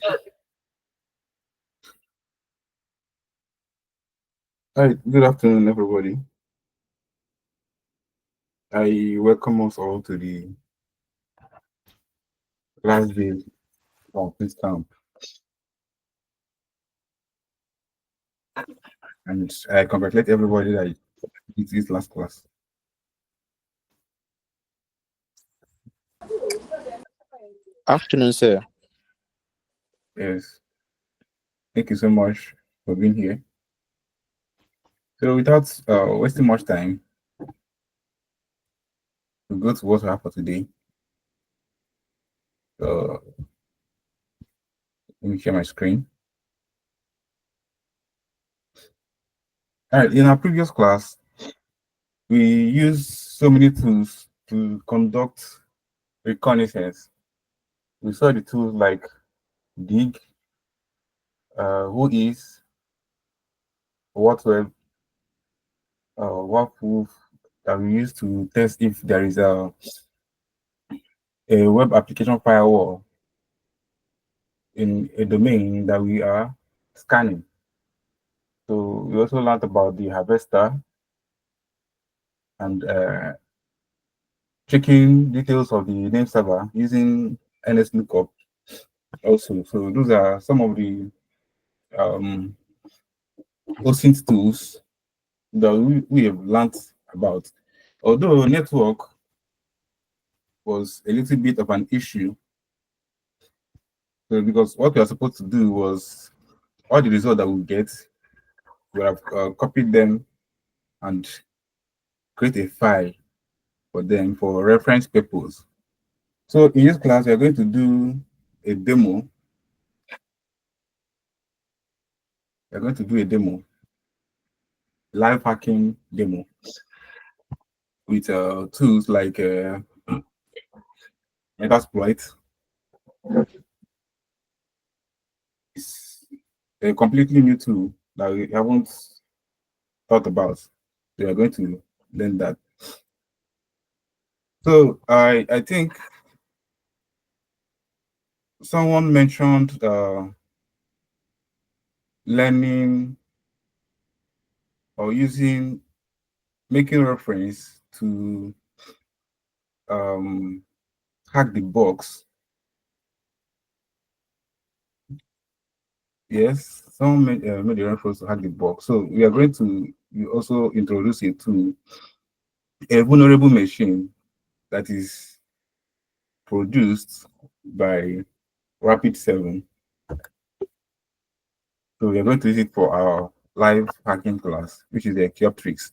Hi, good afternoon, everybody. I welcome us all to the last day of this camp, and I congratulate everybody that it's his last class. Afternoon, sir. Yes, thank you so much for being here. So, without wasting much time, we'll go to what we have for today. So, let me share my screen. All right, in our previous class, we used so many tools to conduct reconnaissance. We saw the tools like dig, who is, what web, what proof that we use to test if there is a web application firewall in a domain that we are scanning. So we also learned about the harvester and checking details of the name server using NSLOOKUP also. So those are some of the um, OSINT tools that we have learned about. Although network was a little bit of an issue, so because what we are supposed to do was all the results that we get, we have copied them and create a file for them for reference purpose. So in this class, we are going to do a demo. We're going to do a demo, live hacking demo with tools like Metasploit. It's a completely new tool that we haven't thought about. So we are going to learn that. So I think someone mentioned learning or using making reference to hack the box. Yes, someone made a reference to hack the box. So we are going to also introduce it to a vulnerable machine that is produced by Rapid7. So we are going to use it for our live hacking class, which is the Tricks.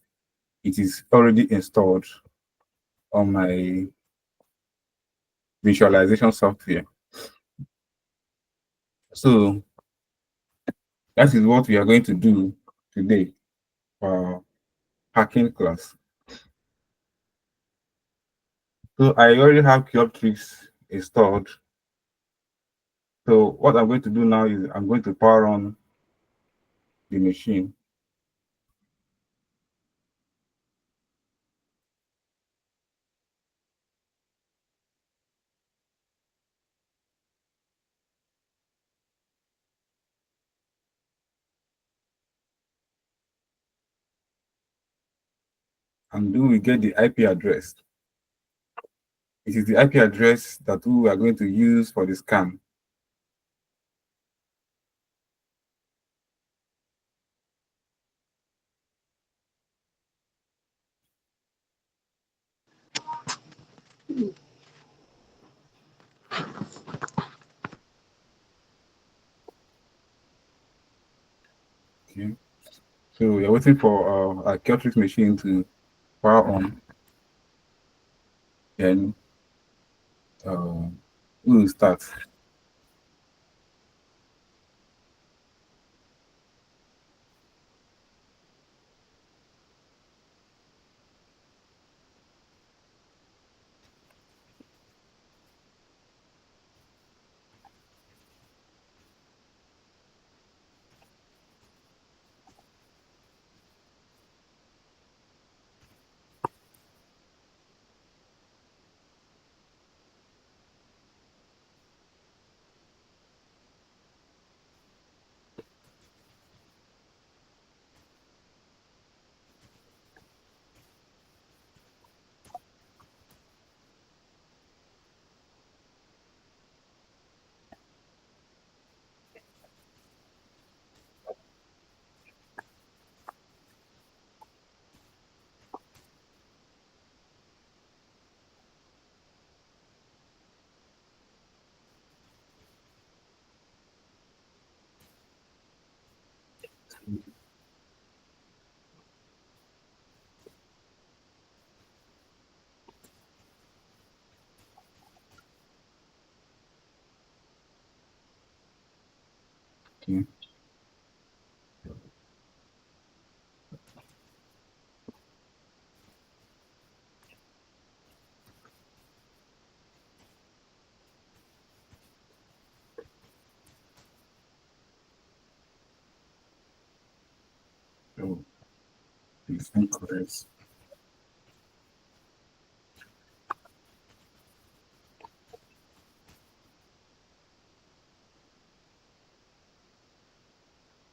It is already installed on my visualization software. So that is what we are going to do today for our hacking class. So I already have Tricks installed. So what I'm going to do now is I'm going to power on the machine. And do we get the IP address? It is the IP address that we are going to use for the scan. Okay. So we are waiting for our Celtrix machine to power on. Then we will start. Okay. So it's incorrect.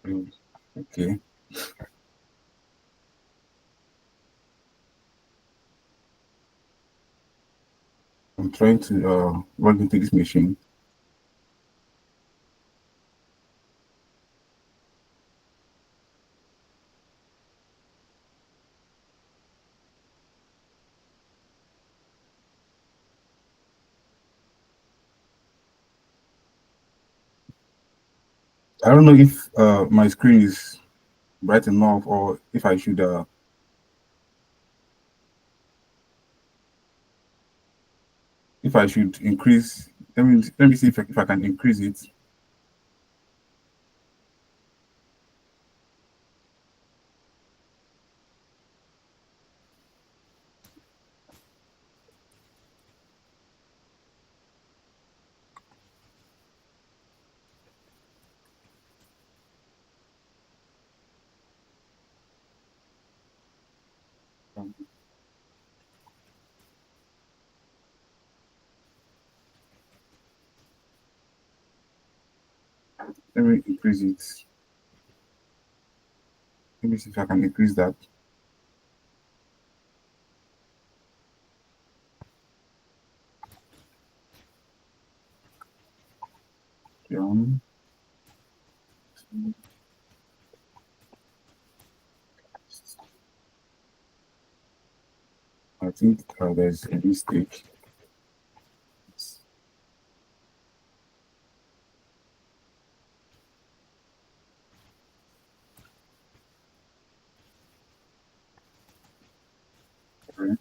So, okay. I'm trying to log into this machine. I don't know if my screen is bright enough or if I should increase. Let me see if I can increase it. Um, Let me increase it. Let me see if I can increase that. Um, I think there's a mistake. Sorry,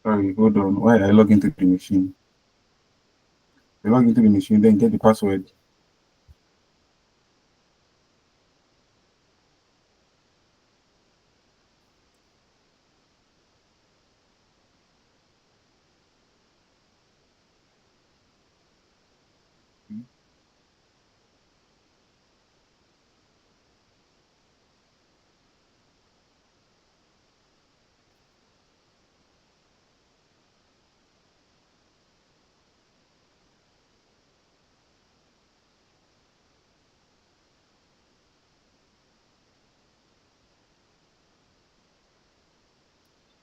Sorry, hold on. Why I log into the machine? I log into the machine, then get the password.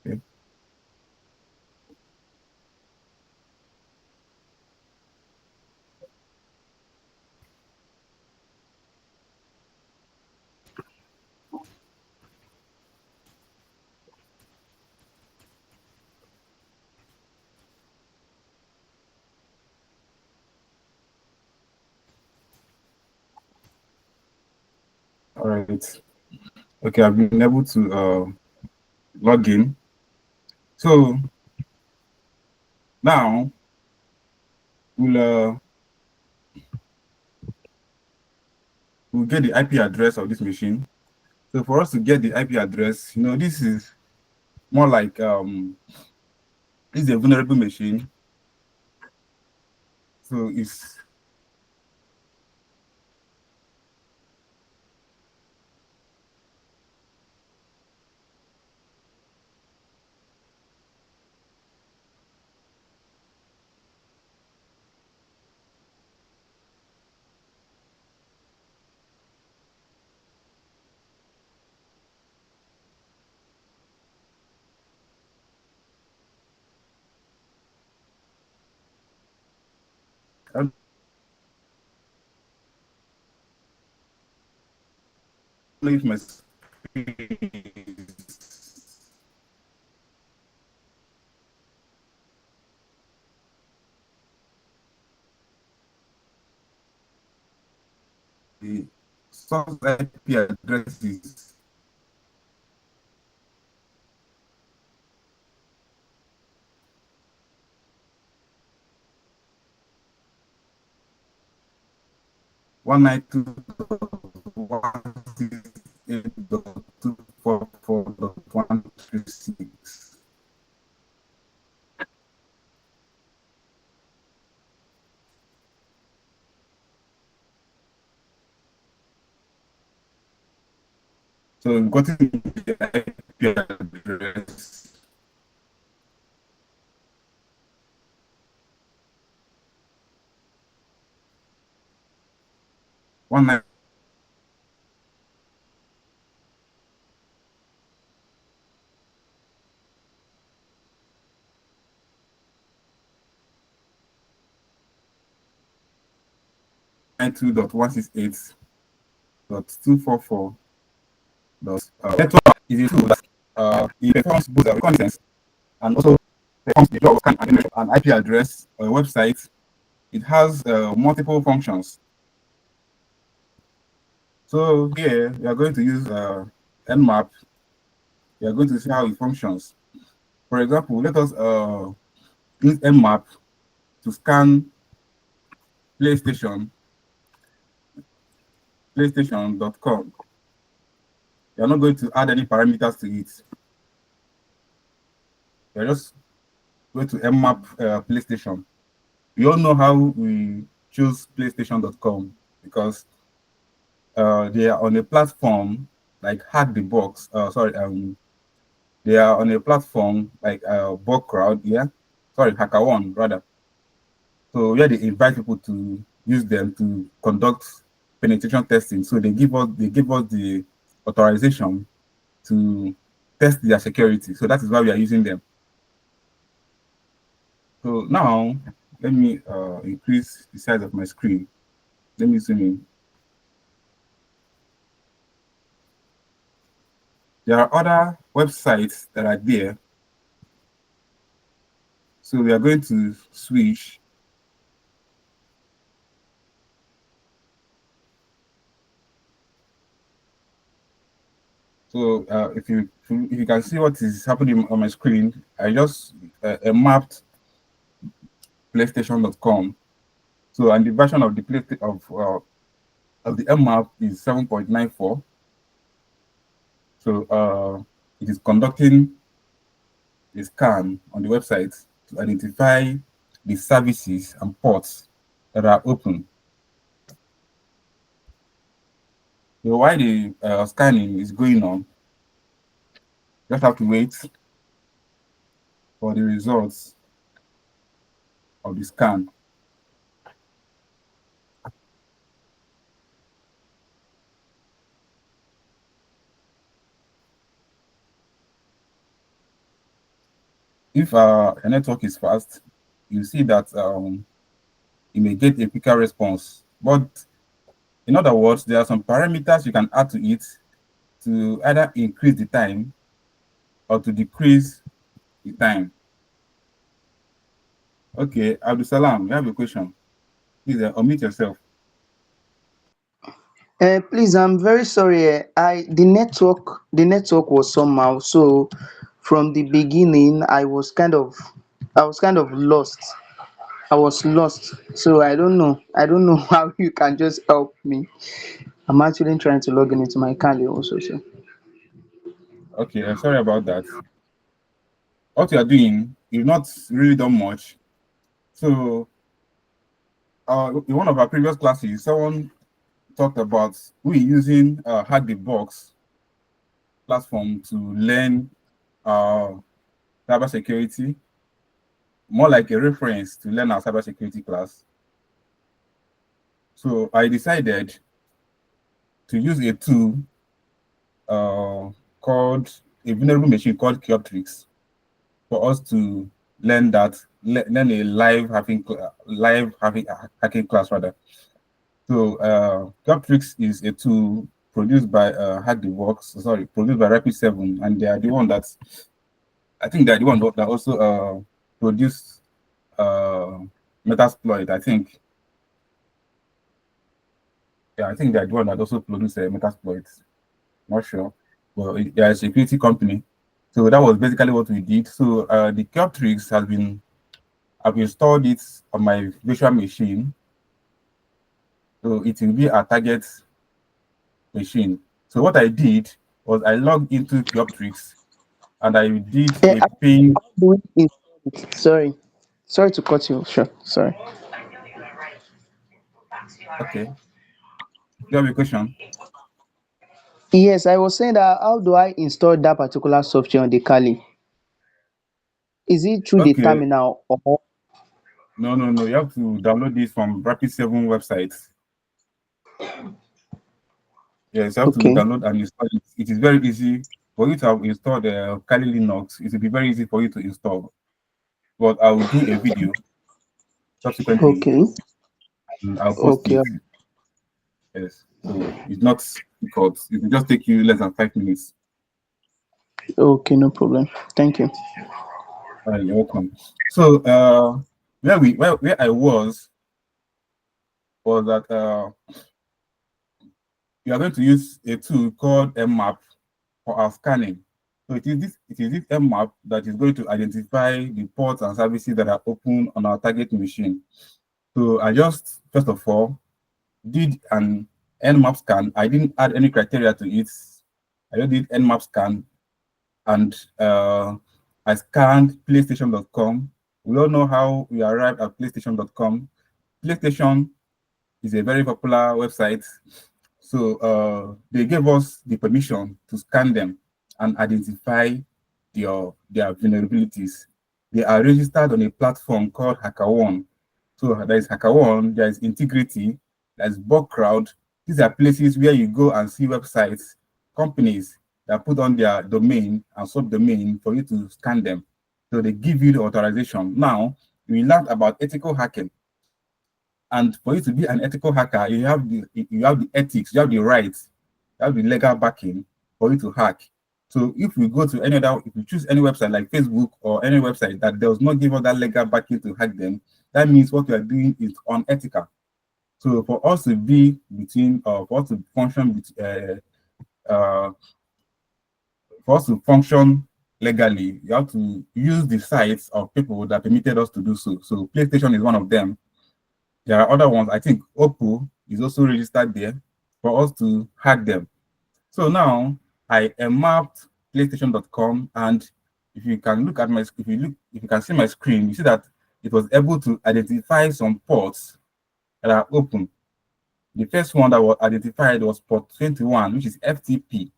Okay. All right. Okay, I've been able to log in. So now we'll we'll get the IP address of this machine. So for us to get the IP address, this is more like this is a vulnerable machine. So it's I don't know if my screen the source IP address is 192.168.244.136. So we've gotten the IP address. One 92.168.244. Network is a tool that it performs both reconnaissance and also performs the job of scanning an IP address or a website. It has multiple functions. So here we are going to use Nmap. We are going to see how it functions. For example, let us use Nmap to scan PlayStation.com. You are not going to add any parameters to it. You are just going to Nmap PlayStation. We all know how we choose PlayStation.com because they are on a platform like Hack the Box. They are on a platform like Bug Crowd, yeah. Sorry, HackerOne rather. So where they invite people to use them to conduct penetration testing. So they give us the authorization to test their security. So that is why we are using them. So now let me increase the size of my screen. Let me zoom in. There are other websites that are there. So we are going to switch. So if you can see what is happening on my screen, I just mapped PlayStation.com. So and the version of the of the Nmap is 7.94. So it is conducting a scan on the website to identify the services and ports that are open. So while the scanning is going on, just have to wait for the results of the scan. If a network is fast, you see that you may get a quicker response. But in other words, there are some parameters you can add to it to either increase the time or to decrease the time. Okay, Abdul Salam, you have a question. Please unmute yourself. Please, I'm very sorry. I the network was somehow. So from the beginning, I was kind of lost. I was lost. So I don't know. I don't know how you can just help me. I'm actually trying to log in into my Kali also. So Okay, sorry about that. What you are doing, you've not really done much. So, in one of our previous classes, someone talked about we using Hack the Box platform to learn uh, cybersecurity, more like a reference to learn our cybersecurity class. So I decided to use a tool uh, called a vulnerable machine called Cure for us to learn learn a hacking class rather. So Cure is a tool produced by produced by Rapid7, and they are the one that I think they're the one that also produced Metasploit, I think. Yeah, I think they're the one that also produce Metasploit. Not sure, but they are a security company. So that was basically what we did. So the cure tricks has been I've installed it on my virtual machine. So it will be a target machine. So what I did was I logged into Cuptrix and I did Yeah, a ping. how do we install it? Sorry. Sorry to cut you short. Sorry. Okay, you have a question? Yes, I was saying that how do I install that particular software on the Kali? Is it through the Okay, terminal or no, no, no. You have to download this from Rapid7 website. Yes, you have to okay? download and install it. It is very easy for you to have installed Kali Linux. It will be very easy for you to install. But I will do a video subsequently Okay. and I'll post Okay. it. Yes, so it's not difficult. It will just take you less than 5 minutes. Okay, no problem. Thank you. You're welcome. So where I was that we are going to use a tool called mmap for our scanning. So it is this mmap that is going to identify the ports and services that are open on our target machine. So I just first of all did an nmap scan. I didn't add any criteria to it. I just did nmap scan and I scanned PlayStation.com. We all know how we arrived at PlayStation.com. PlayStation is a very popular website. So they gave us the permission to scan them and identify their vulnerabilities. They are registered on a platform called HackerOne. So there is HackerOne, there is Integrity, there is Bugcrowd. These are places where you go and see websites, companies that put on their domain and subdomain for you to scan them. So they give you the authorization. Now, we learned about ethical hacking. And for you to be an ethical hacker, you have the ethics, you have the rights, you have the legal backing for you to hack. So if we go to if you choose any website like Facebook or any website that does not give us that legal backing to hack them, that means what we are doing is unethical. So for us to be between, for us to function, uh, for us to function legally, you have to use the sites of people that permitted us to do so. So PlayStation is one of them. There are other ones. I think Oppo is also registered there for us to hack them. So now I mapped PlayStation.com, and if you can look at if you can see my screen, you see that it was able to identify some ports that are open. The first one that was identified was port 21, which is FTP.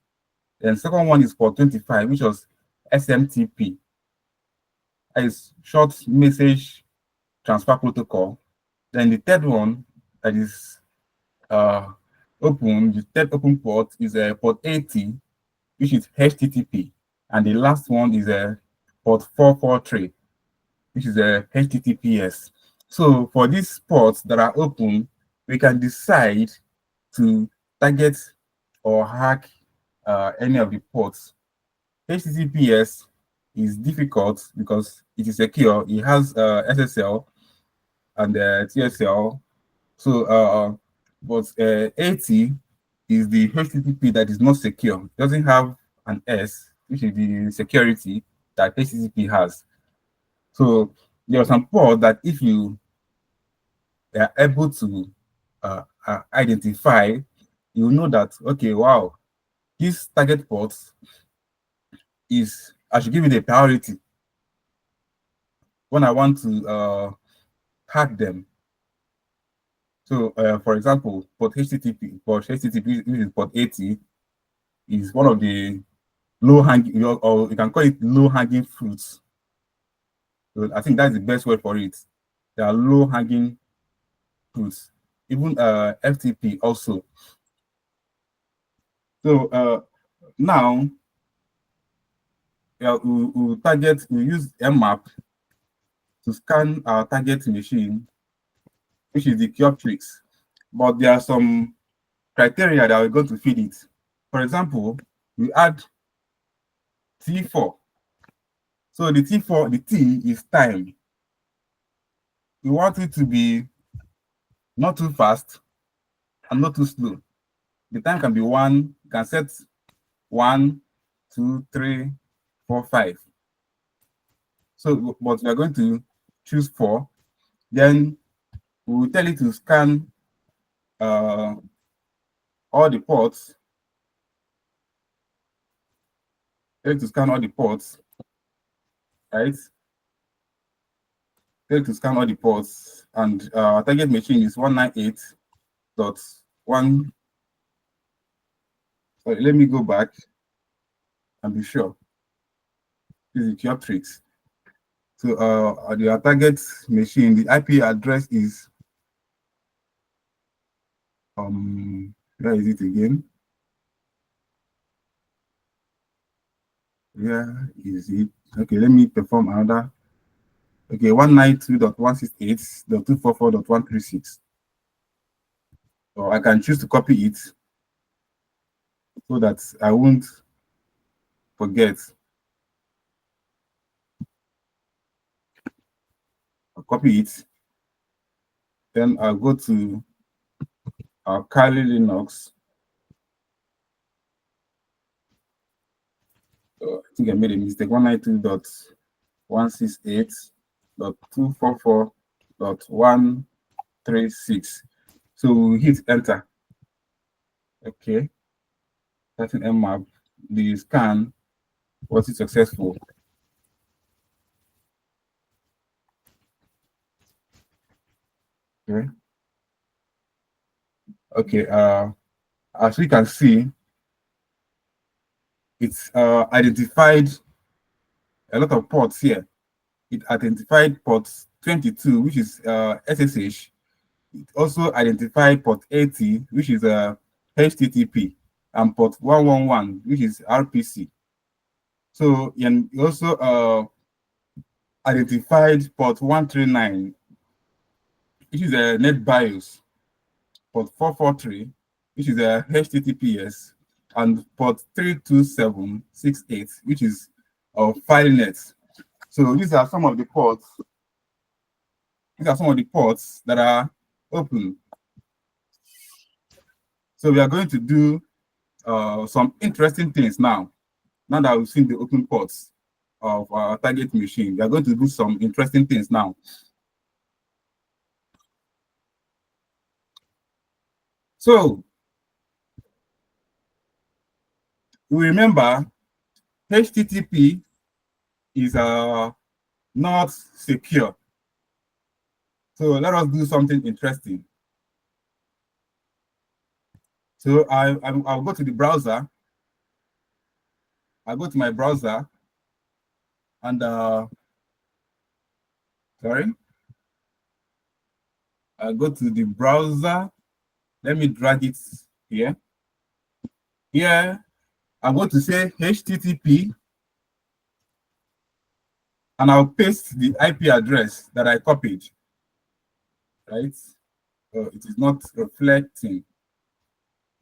Then second one is port 25, which was SMTP. That is short message transfer protocol. Then the third one that is uh, the third open port is a port 80, which is HTTP. And the last one is a port 443, which is a HTTPS. So for these ports that are open, we can decide to target or hack any of the ports. HTTPS is difficult because it is secure. It has SSL and TSL. So, but 80 is the HTTP that is not secure. It doesn't have an S, which is the security that HTTP has. So there are some ports that if you are able to identify, you know that, okay, wow, this target port I should give it a priority when I want to hack them. So, for example, port HTTP, which is port 80, is one of the low hanging, or you can call it low hanging fruits. So I think that's the best word for it. There are low hanging fruits. Even FTP also. So now we use mmap to scan our target machine, which is the Cuptrix. But there are some criteria that we're going to feed it. For example, we add T4. So the T is time. We want it to be not too fast, and not too slow. The time can be 1, you can set 1, 2, 3, 4, 5. So, but we are going to choose 4. Then we will tell it to scan all the ports. Tell it to scan all the ports, right? Tell it to scan all the ports, and our target machine is 198.1. Sorry, let me go back and be sure. This is Cubtrix. So our target machine, the IP address is where is it again? Where is it? Okay, let me perform another. Okay, 192.168.244.136. So I can choose to copy it so that I won't forget. I'll copy it. Then I'll go to our Kali Linux. I think I made a mistake. 192.168.244.136. So we hit enter. Okay. Starting mmap. The scan was successful. Okay. Okay. As we can see, it's identified a lot of ports here. It identified port 22, which is SSH. It also identified port 80, which is HTTP, and port 111, which is RPC. So, and it also identified port 139, which is a NetBIOS, port 443, which is a HTTPS, and port 32768, which is FileNet. So these are some of the ports. These are some of the ports that are open. So we are going to do some interesting things now. Now that we've seen the open ports of our target machine, we are going to do some interesting things now. So we remember HTTP is not secure. So let us do something interesting. So I'll go to the browser. I'll go to my browser and sorry. I'll go to the browser. Let me drag it here. Here, I'm going to say HTTP, and I'll paste the IP address that I copied. Right? It is not reflecting.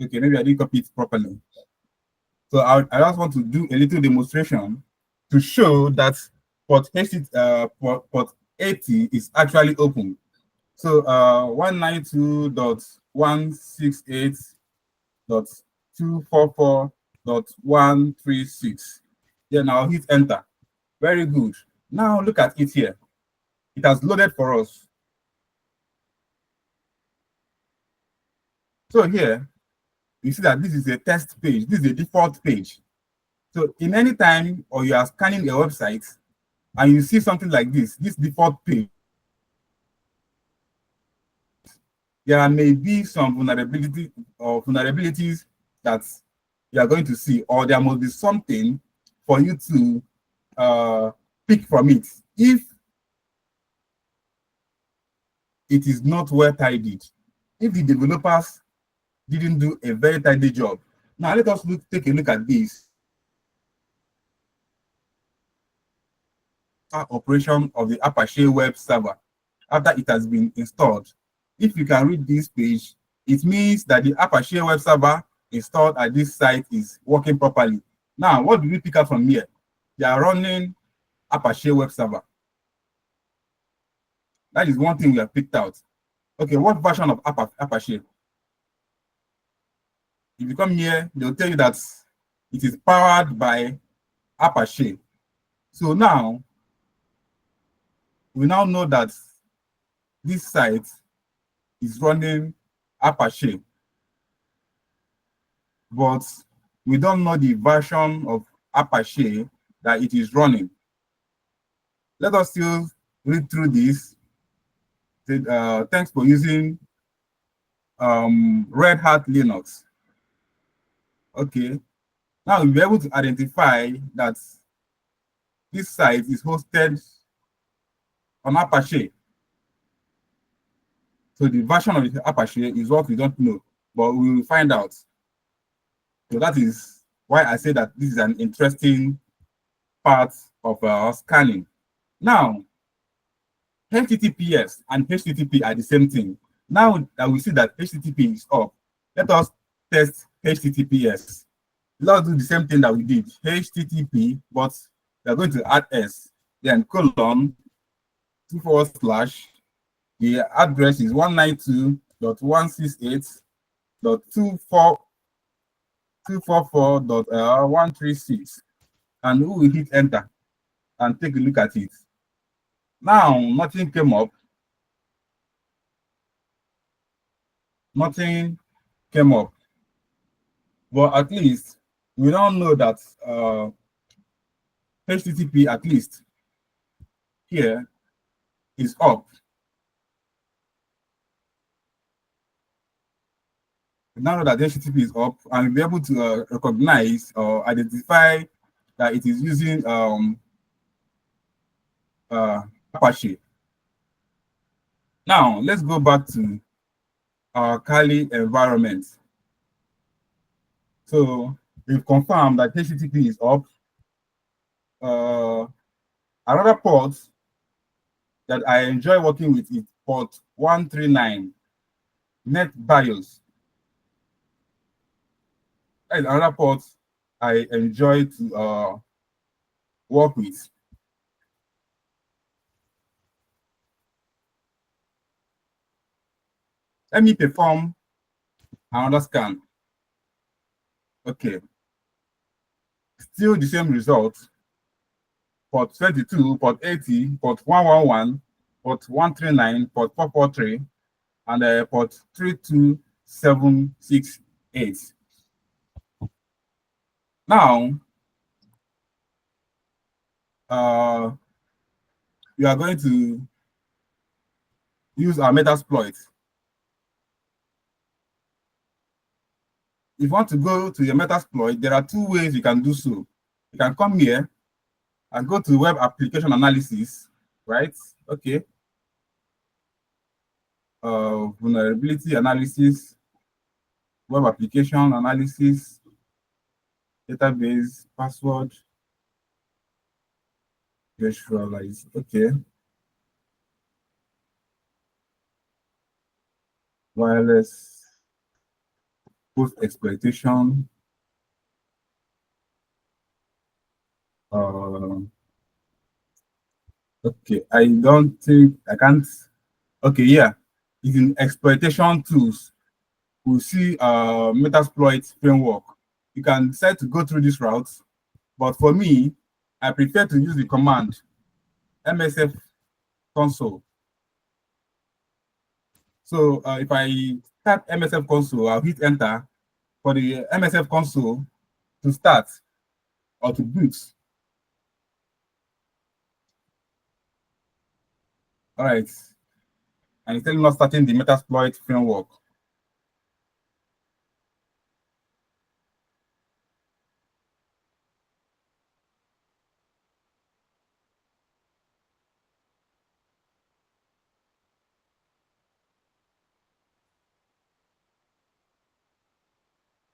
Okay, maybe I didn't copy it properly. So I just want to do a little demonstration to show that port 80 is actually open. So 192.168.244.136. Then I'll hit enter. Very good. Now look at it here. It has loaded for us. So here, you see that this is a test page. This is a default page. So in any time or you are scanning a website and you see something like this default page, there may be some vulnerabilities that you are going to see, or there must be something for you to pick from it if it is not well tidied, if the developers didn't do a very tidy job. Now let us take a look at this operation of the Apache web server after it has been installed. If you can read this page, it means that the Apache web server installed at this site is working properly. Now, what do we pick up from here? They are running Apache web server. That is one thing we have picked out. Okay, what version of Apache? if you come here, they'll tell you that it is powered by Apache. So now, we now know that this site is running Apache, but we don't know the version of Apache that it is running. Let us still read through this. Thanks for using Red Hat Linux. Okay, now we'll be able to identify that this site is hosted on Apache. So the version of the Apache is what we don't know, but we will find out. So that is why I say that this is an interesting part of scanning. Now, HTTPS and HTTP are the same thing. Now that we see that HTTP is up, let us test HTTPS. Let's do the same thing that we did, HTTP, but we are going to add S, then colon, /, the address is 192.168.244.136, and we will hit enter and take a look at it. Now, nothing came up. Nothing came up. But at least we don't know that HTTP, at least here, is up. We now know that HTTP is up, and we'll be able to recognize or identify that it is using Apache. Now, let's go back to our Kali environment. So we've confirmed that HTTP is up. Another port that I enjoy working with is port 139, NetBIOS. That is another port I enjoy to work with. Let me perform another scan. Okay. Still the same result. Port 22, port 80, port 111, port 139, port 443, and port 32768. Now, we are going to use our Metasploit. If you want to go to your Metasploit, there are two ways you can do so. You can come here and go to web application analysis, right? Okay. Vulnerability analysis, web application analysis, database, password, visualize. Okay. Wireless post exploitation. Okay, I don't think I can't. Okay, yeah, it's in exploitation tools. We'll see Metasploit framework. You can decide to go through this route, but for me, I prefer to use the command MSF console. So if I type MSF console, I'll hit enter for the MSF console to start or to boot. All right, and it's still not starting the Metasploit framework.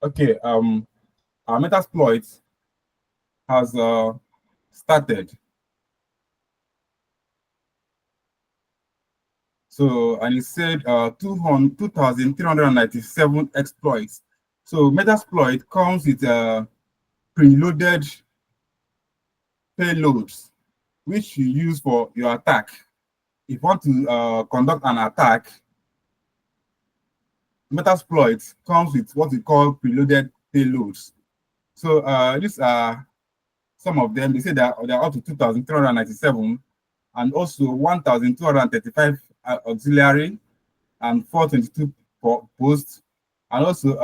Okay, our Metasploit has started. So, and it said 2,397 exploits. So Metasploit comes with preloaded payloads, which you use for your attack. If you want to conduct an attack, Metasploit comes with what we call preloaded payloads. So these are some of them. They say that there are up to 2,397 and also 1,235 auxiliary and 422 posts, and also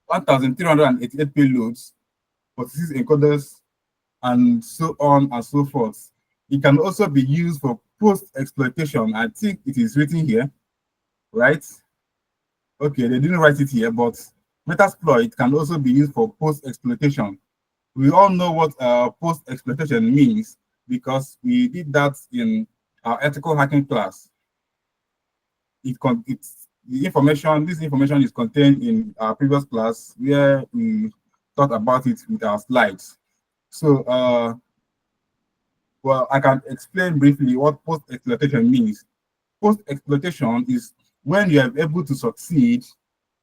1,388 payloads, 46 encoders, and so on and so forth. It can also be used for post exploitation. I think it is written here, right? Okay, they didn't write it here, but Metasploit can also be used for post exploitation. We all know what post exploitation means because we did that in our ethical hacking class. It's the information. This information is contained in our previous class where we thought about it with our slides. So, well, I can explain briefly what post exploitation means. Post exploitation is when you are able to succeed.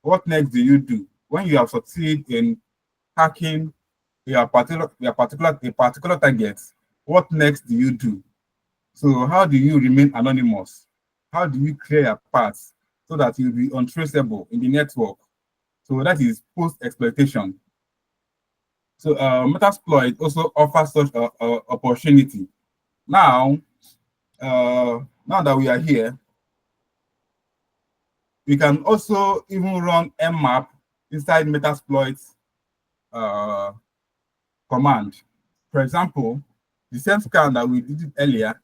What next do you do? When you have succeeded in hacking a particular target, what next do you do? So how do you remain anonymous? How do you clear your paths so that you'll be untraceable in the network? So that is post exploitation. So Metasploit also offers such opportunity. Now, now that we are here, we can also even run mmap inside Metasploit command. For example, the same scan that we did earlier,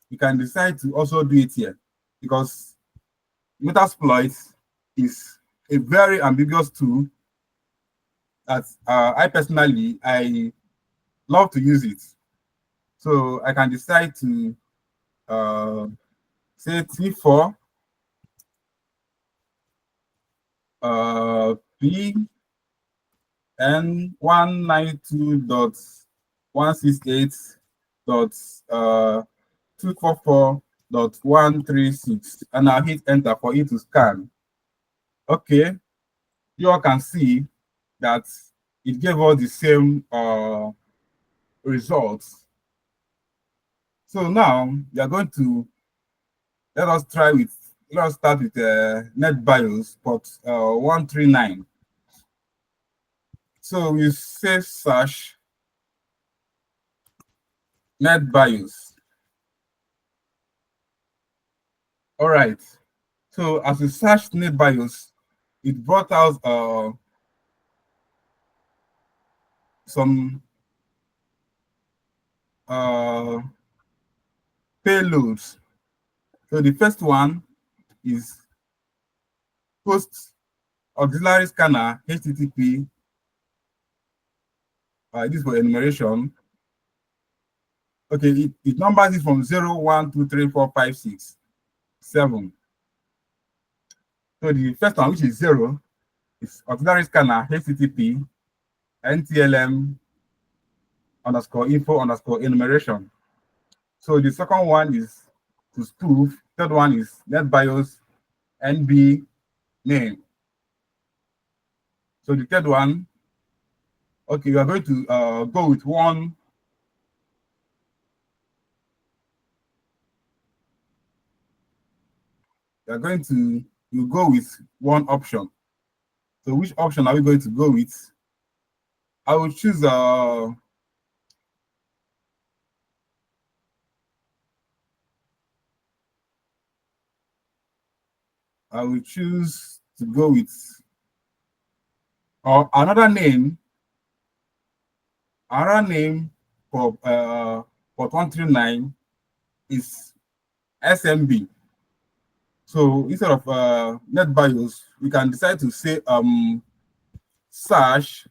you can decide to also do it here because Metasploit is a very ambiguous tool that I personally, I love to use it. So I can decide to say T4 P N 192.168.244.136 and I'll hit enter for it to scan. Okay, you all can see that it gave us the same results. So now we are going to let us start with NetBIOS port 139. So we say search NetBIOS. All right. So as we search NetBIOS, it brought out some payloads. So the first one is post auxiliary scanner HTTP. This is for enumeration. Okay, it numbers is from 0, 1, 2, 3, 4, 5, 6, 7. So the first one, which is 0, is auxiliary scanner HTTP NTLM underscore info underscore enumeration. So the second one is to spoof. Third one is NetBIOS NB name. So the third one, okay, we are going to go with one. We are going to go with one option. So which option are we going to go with? I will choose I will choose to go with or another name for port 139 is SMB. So instead of NetBIOS, we can decide to say search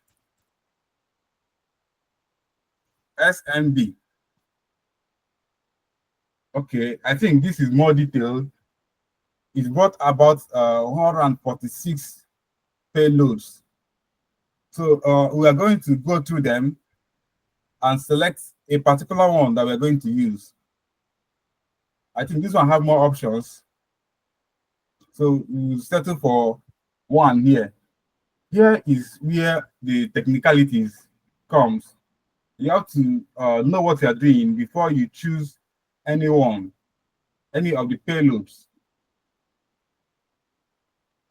SMB. Okay, I think this is more detailed. It's brought about 146 payloads. So we are going to go through them and select a particular one that we're going to use. I think this one have more options. So we'll settle for one here. Here is where the technicalities comes. You have to know what you're doing before you choose any of the payloads.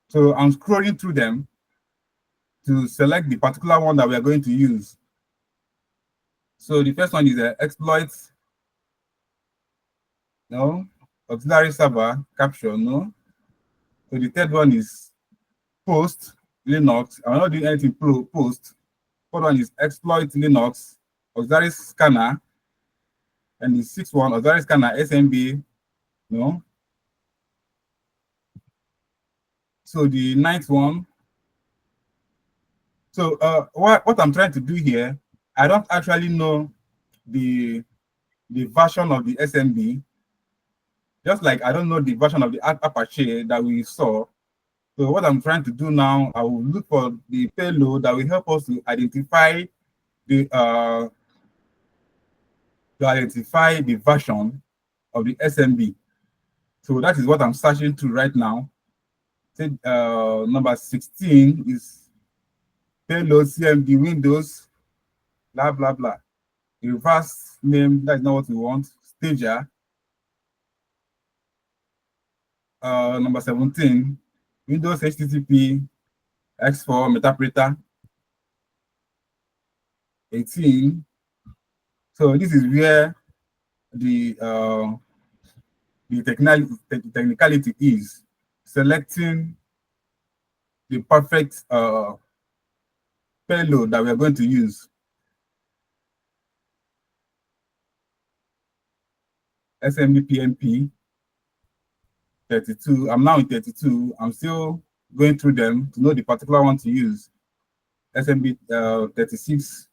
So I'm scrolling through them to select the particular one that we are going to use. So the first one is exploit, no, auxiliary server capture, no. So the third one is post Linux. I'm not doing anything post. Fourth one is exploit Linux, auxiliary scanner, and the sixth one, auxiliary scanner SMB, no. So the ninth one. So what I'm trying to do here, I don't actually know the version of the SMB, just like I don't know the version of the Apache that we saw. So what I'm trying to do now, I will look for the payload that will help us to identify the version of the SMB. So that is what I'm searching through right now. Say, number 16 is payload CMD Windows, blah blah blah. The reverse name, that's not what we want. Stager. Number 17, Windows HTTP X4 Metapreter. 18. So this is where the technicality is selecting the perfect payload that we are going to use. SMB PMP 32. I'm now in 32. I'm still going through them to know the particular one to use. SMB 36,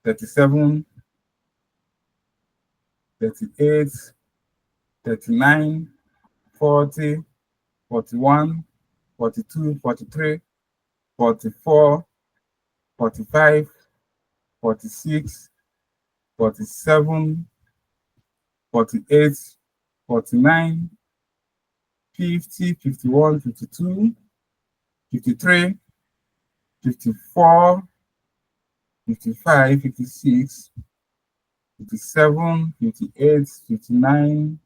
37, 38, 39, 40, 41, 42, 43, 44, 45, 46, 47, 48, 49, 50, 51, 52, 53, 54, 55, 56, 57, 58, 59,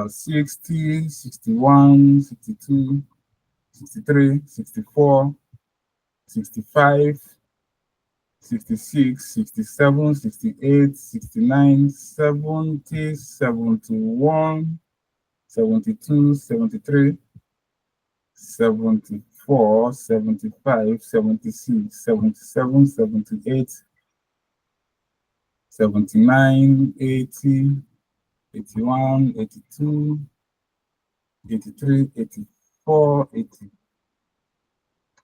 60, 61, 62, 63, 64, 65, 66, 67, 68, 69, 70, 71, 72, 73, 74, 75, 76, 77, 78, 79, 80, 81, 82, 83, 84, 80.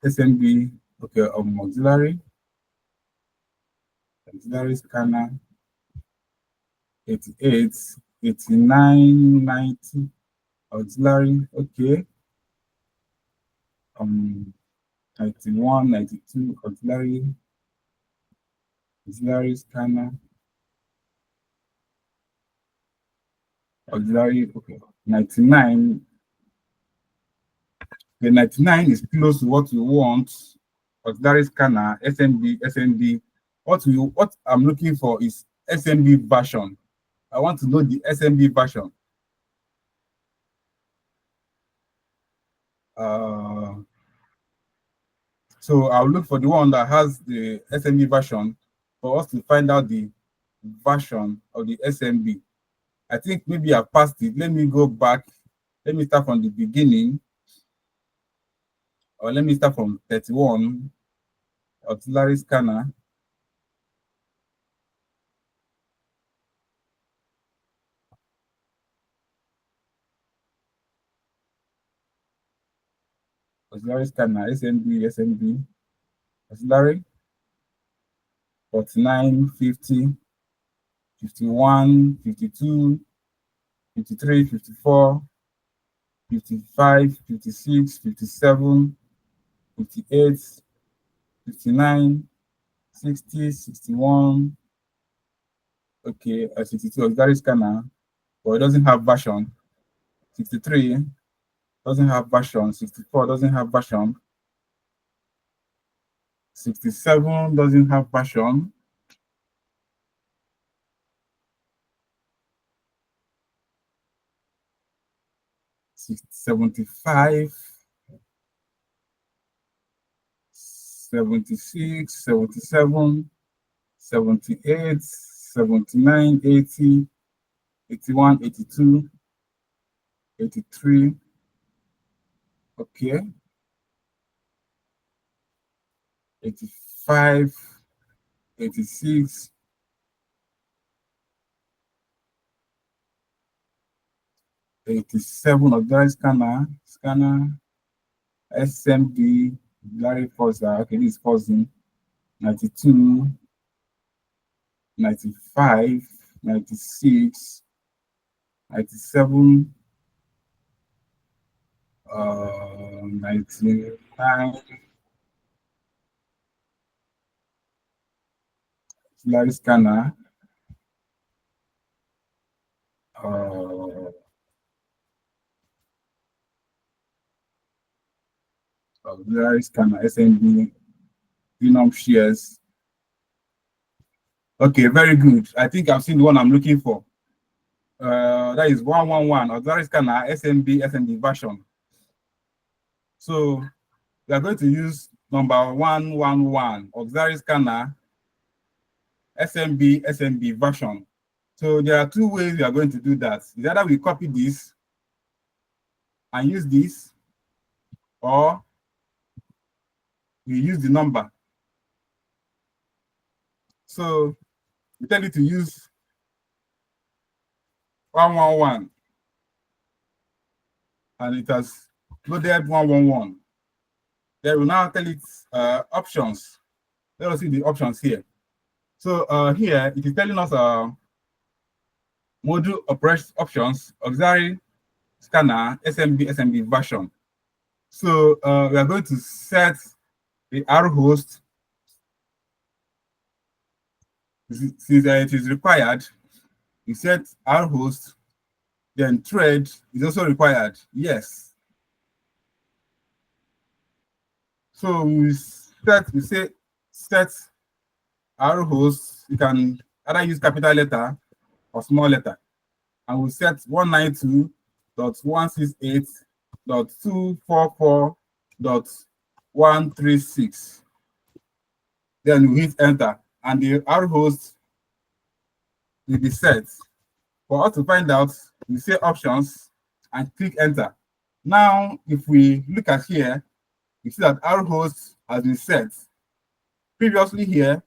SMB, okay, auxiliary scanner, 88, 89, 90, auxiliary, okay. 91, 92, auxiliary scanner, auxiliary, okay, 99. The 99 is close to what we want. Auxiliary scanner, SMB. What I'm looking for is SMB version. I want to know the SMB version. So I'll look for the one that has the SMB version for us to find out the version of the SMB. I think maybe I passed it. Let me go back. Let me start from the beginning. Or let me start from 31, auxiliary scanner. Auxiliary scanner, SMB, auxiliary, 49, 50, 51, 52, 53, 54, 55, 56, 57, 58, 59, 60, 61. Okay, 62 auxiliary scanner, but it doesn't have version. 63 doesn't have version. 64 doesn't have version. 67 doesn't have version. 75, 76, 77, 78, 79, 80, 81, 82, 83. Okay. 85, 86, 87 auxiliary scanner, SMD, Larry Forza, okay, this is pausing, 92, 95, 96, 97, 99, auxiliary scanner, auxiliary scanner, SMD, Genome shares. Okay, very good. I think I've seen the one I'm looking for. That is 111, auxiliary scanner, SMB version. So we are going to use number 111, auxiliary scanner, SMB version. So there are two ways we are going to do that. Either we copy this and use this, or we use the number. So we tell you to use 111, and it has loaded 111. Then we now tell it options. Let us see the options here. So here it is telling us module operation options, auxiliary scanner, SMB version. So we are going to set the R host. Since it is required, we set R host, then thread is also required. Yes. So we say set R host. You can either use capital letter or small letter. And we set 192.168.244.136. Then we hit enter, and the R host will be set. For us to find out, we say options and click enter. Now, if we look at here, you see that our host has been set. Previously here,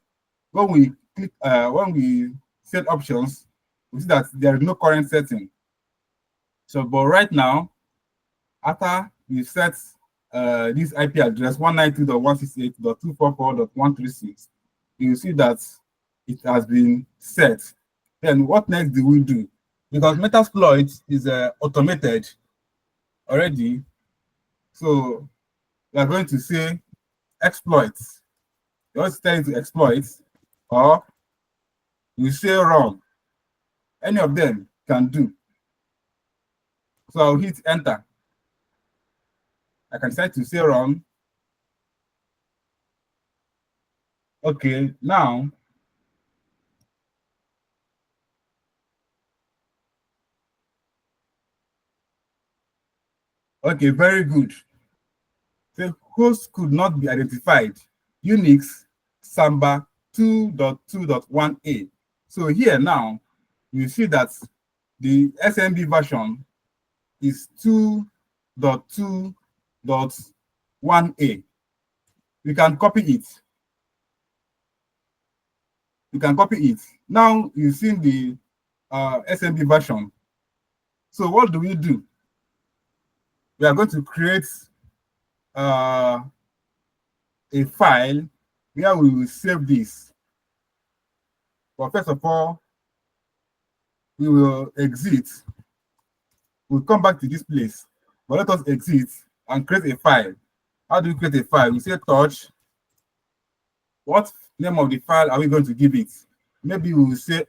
when we click, when we set options, we see that there is no current setting. So, but right now, after we set this IP address 192.168.244.136, you see that it has been set. Then what next do we do? Because Metasploit is automated already, so we are going to say exploits. You want to tell it to exploit, or you say run. Any of them can do. So I'll hit enter. I can decide to say run. Okay, now okay, very good. The host could not be identified. Unix Samba 2.2.1a. So here now, you see that the SMB version is 2.2.1a. We can copy it. You can copy it. Now you've seen the SMB version. So what do? We are going to create a file where we will save this. But first of all, we will exit. We'll come back to this place. But let us exit and create a file. How do we create a file? We say touch. What name of the file are we going to give it? Maybe we will say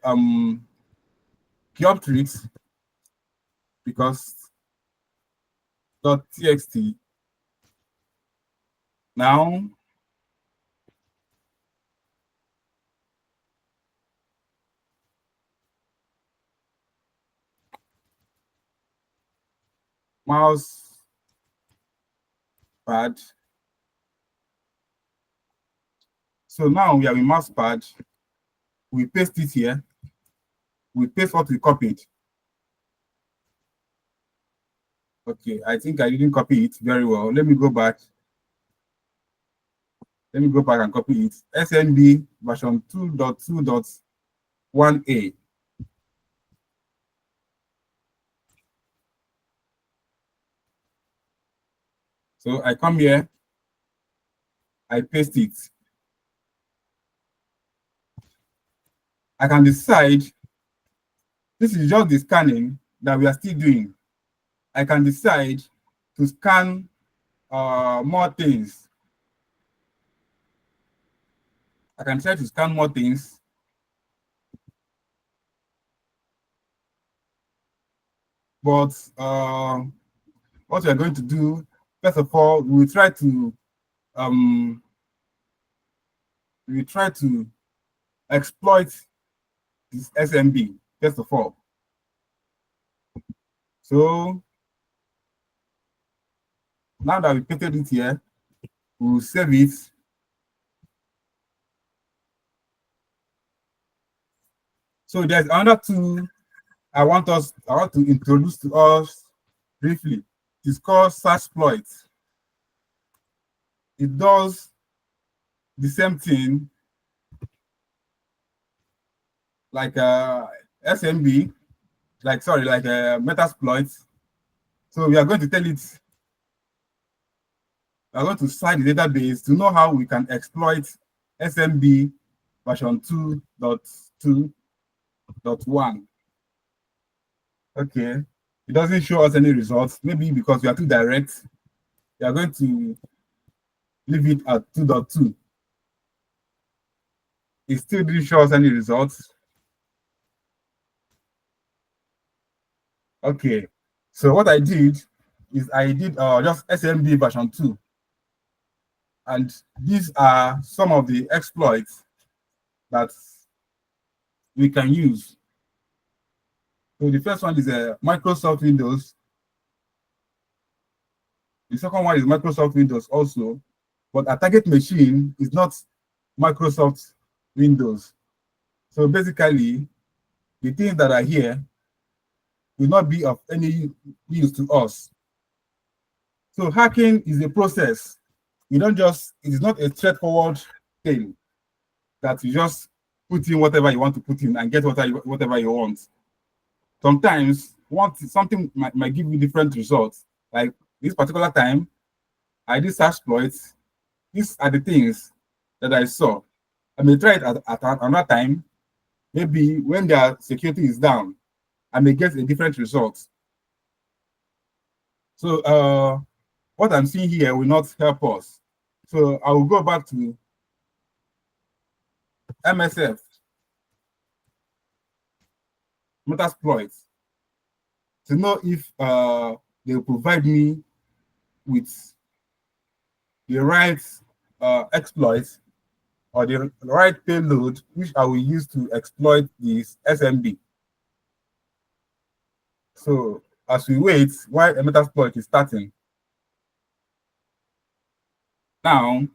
Geoptrix, because .txt. Now mouse pad. So now we have a mouse pad. We paste it here. We paste what we copied. Okay, I think I didn't copy it very well. Let me go back. Let me go back and copy it. SNB version 2.2.1a. So I come here, I paste it. I can decide, this is just the scanning that we are still doing. I can decide to scan more things. I can try to scan more things. But what we are going to do, first of all, we will try to exploit this SMB, first of all. So now that we pasted it here, we will save it. So there's another tool I want to introduce to us briefly. It's called Searchploit. It does the same thing like SMB, like Metasploit. So we are going to tell it, we are going to cite the database to know how we can exploit SMB version 2.2.1. Okay, it doesn't show us any results, maybe because we are too direct. We are going to leave it at 2.2. It still didn't show us any results. Okay, so what I did is I did just SMB version 2. And these are some of the exploits that we can use. So the first one is Microsoft Windows. The second one is Microsoft Windows also, but a target machine is not Microsoft Windows. So basically, the things that are here will not be of any use to us. So hacking is a process. You don't just, it is not a straightforward thing that you just put in whatever you want to put in and get whatever you want. Sometimes something might give you different results. Like this particular time, I did Searchploit. These are the things that I saw. I may try it at another time. Maybe when their security is down, I may get a different result. So what I'm seeing here will not help us. So I will go back to MSF, Metasploit, to know if they will provide me with the right exploit or the right payload which I will use to exploit this SMB. So as we wait while a Metasploit is starting, now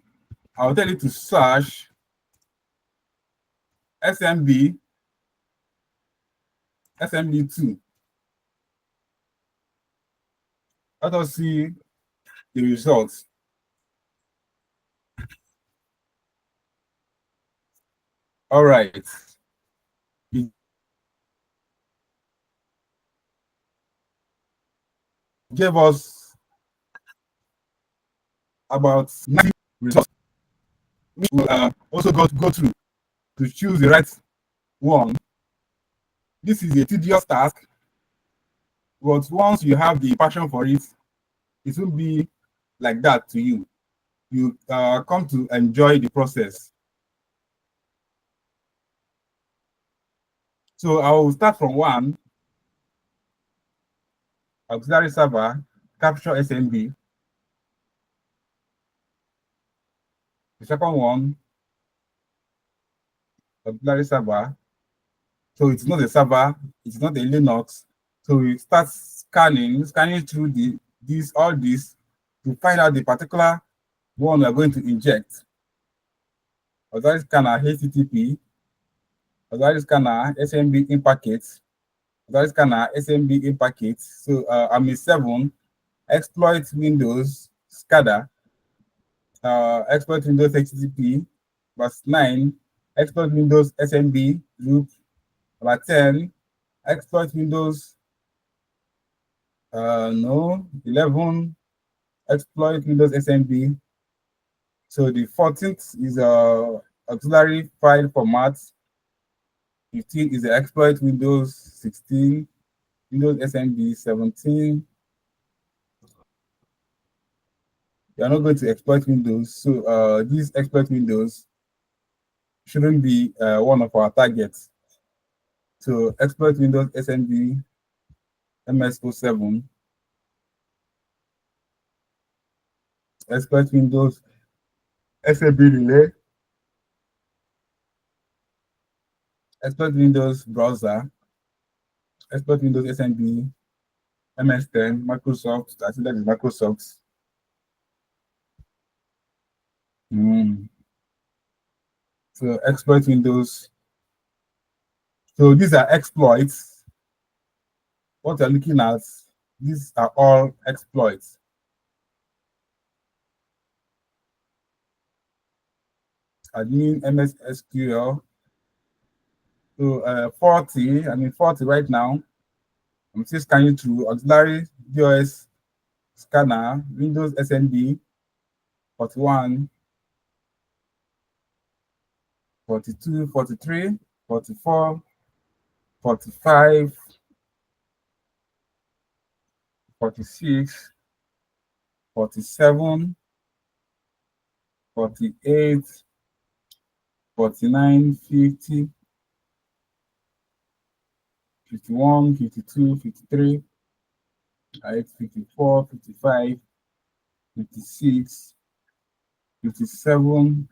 I'll tell you to search SMB2. Let us see the results. All right. It gave us about 90 results. We will also go through to choose the right one. This is a tedious task, but once you have the passion for it, it will be like that to you. You come to enjoy the process. So I will start from 1, auxiliary server, capture SMB. The second one, auxiliary server. So it's not a server, it's not a Linux. So we start scanning through all this to find out the particular one we are going to inject. Auxiliary scanner HTTP, auxiliary scanner SMB in packets, auxiliary scanner SMB in packets. So I'm 7, exploit Windows SCADA, exploit Windows HTTP. Verse 9, exploit Windows SMB group. Number 10, exploit Windows, 11, exploit Windows SMB. So the 14th is auxiliary file format. 15 is the exploit Windows 16, Windows SMB 17. You are not going to exploit Windows, so these exploit Windows shouldn't be one of our targets. So exploit Windows SMB MS07, exploit Windows SMB relay, exploit Windows browser, exploit Windows SMB MS10, Microsoft. I think that is Microsoft. So exploit Windows. So these are exploits. What you're looking at, these are all exploits. Admin MS SQL. So 40 right now. I'm still scanning through auxiliary DOS scanner, Windows SMB 41, 42, 43, 44, 45, 46, 47, 48, 49, 50, 51, 52, 53, 54, 55, 56, 57,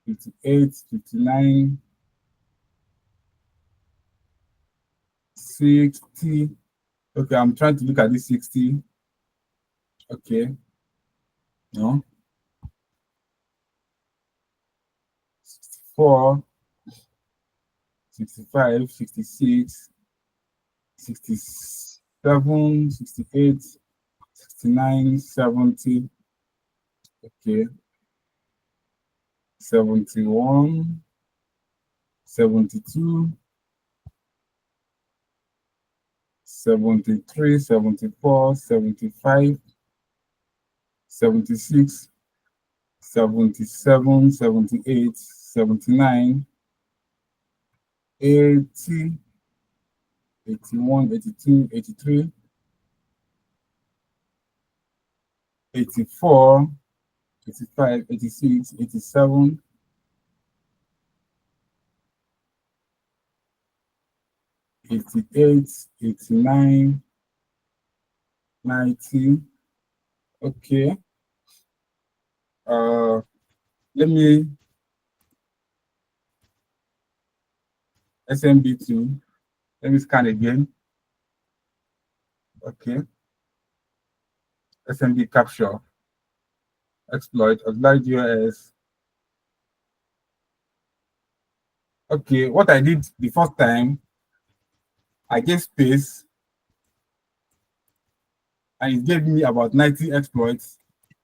58, 59, 60. Okay, I'm trying to look at this 60. Okay. No. 64, 65, 66, 67, 68, 69, 70. Okay. 71, 72, 73, 74, 75, 76, 77, 78, 79, 80, 81, 82, 83, 84, 85, 86, 87, 88, 89, 90. Okay. Let me SMB2. Let me scan again. Okay. SMB capture. Exploit auxiliary DOS. Okay, what I did the first time, I gave space and it gave me about 90 exploits.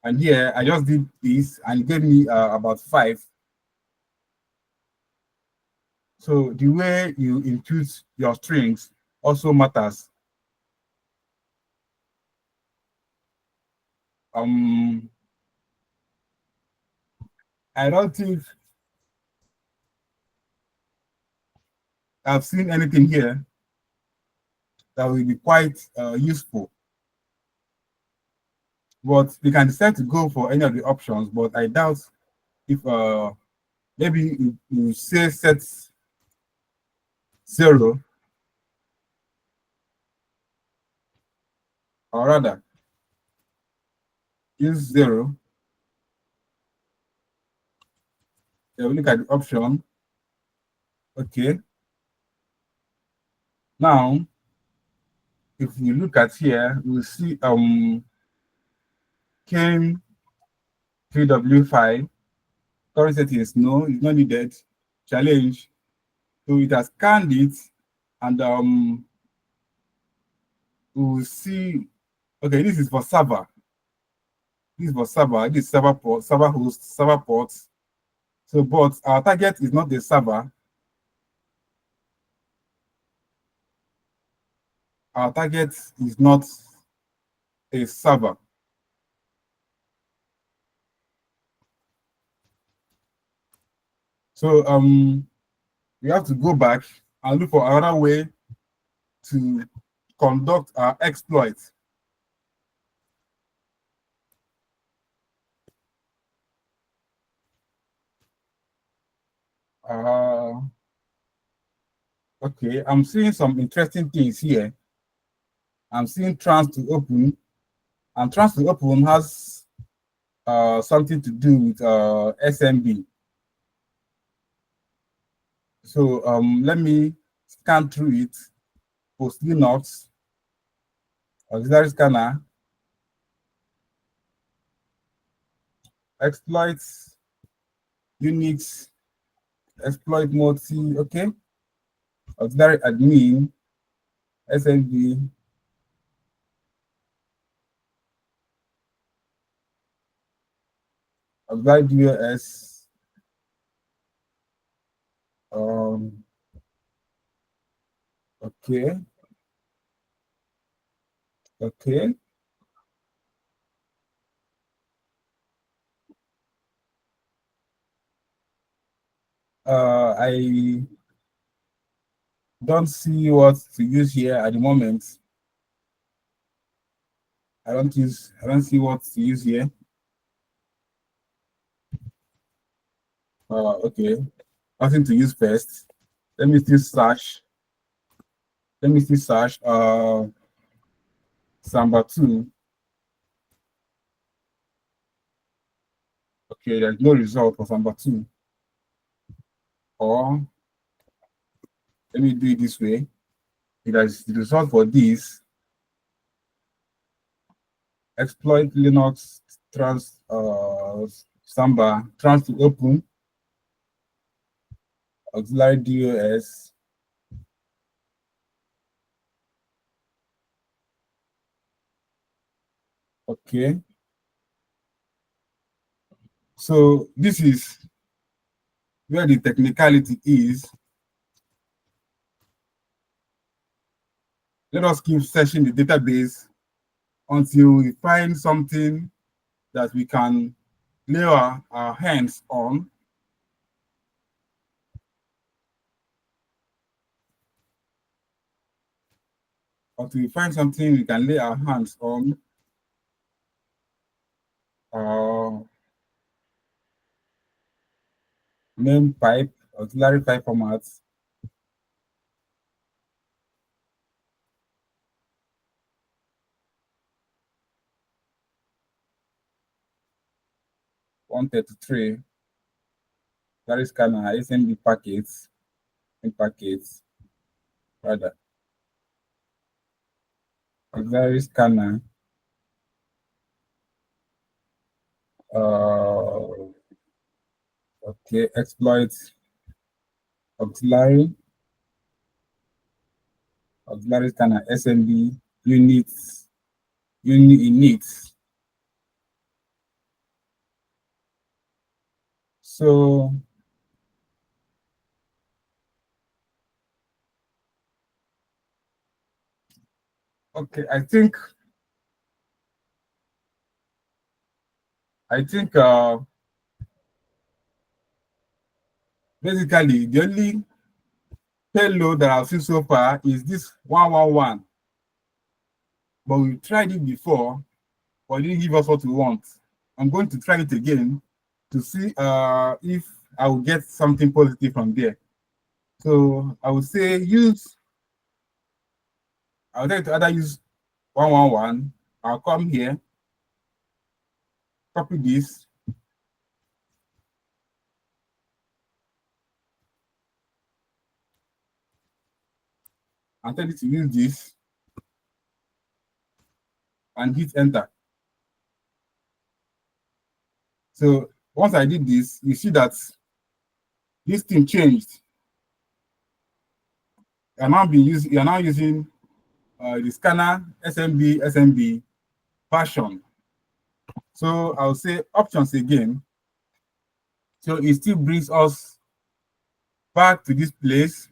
And here I just did this and it gave me about 5. So the way you input your strings also matters. I don't think I've seen anything here that will be quite useful. But we can decide to go for any of the options, but I doubt if maybe you say set 0, or rather use 0. Then we look at the option. Okay. Now if you look at here, you will see came 3W5. Current settings, no, it's not needed. Challenge. So it has scanned it, and we will see. Okay, this is for server. This is for server. This is server port, server host, server ports. So, but our target is not the server. Our target is not a server. So we have to go back and look for another way to conduct our exploit. Okay, I'm seeing some interesting things here. I'm seeing trans to open, and trans to open has something to do with SMB. So let me scan through it. Post Linux, auxiliary scanner, exploits, Unix, exploit mode C, okay. Auxiliary admin, SMB, auxiliary DOS, okay, okay. I don't see what to use here at the moment. I don't see what to use here. Okay, nothing to use first. Let me still search. Samba 2. Okay, there's no result for Samba 2. Or let me do it this way. It has the result for this. Exploit Linux trans Samba trans to open auxiliary DOS. Okay. So this is where the technicality is. Let us keep searching the database until we find something that we can lay our hands on. Until we find something we can lay our hands on. Name pipe, auxiliary pipe formats. (133) auxiliary scanner, SMB packets, in packets, rather. Auxiliary scanner, okay, exploit, auxiliary scanner, SMB, units, inits. So okay, I think basically the only payload that I've seen so far is this 111. But we tried it before, but it didn't give us what we want. I'm going to try it again to see if I will get something positive from there. So I would say I would like to either use 111. I'll come here, copy this, and tell it to use this. and hit enter. So once I did this, you see that this thing changed. You're now using the scanner SMB version. So I'll say options again. So it still brings us back to this place.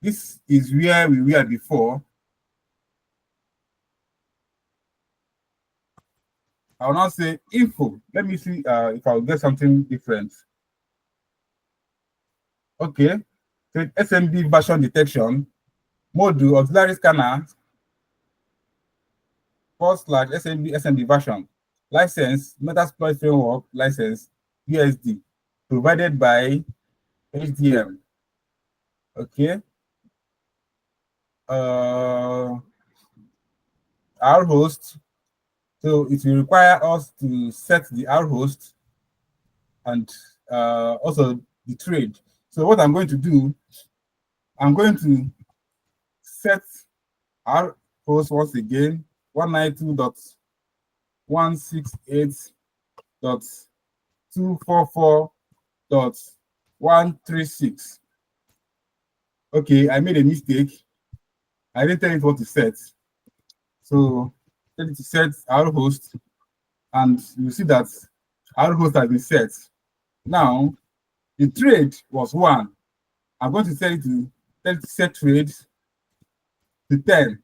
This is where we were before. I'll now say info. Let me see if I'll get something different. Okay. So SMB version detection, module auxiliary scanner /SMB version, license, Metasploit framework license, USD, provided by HDM. Okay. Our host. So it will require us to set the R host and also the trade. So what I'm going to do, I'm going to set our host once again, 192.168.244.136. Okay, I made a mistake. I didn't tell it what to set. So tell it to set our host, and you see that our host has been set. Now, the trade was 1. I'm going to tell it to set trade to 10,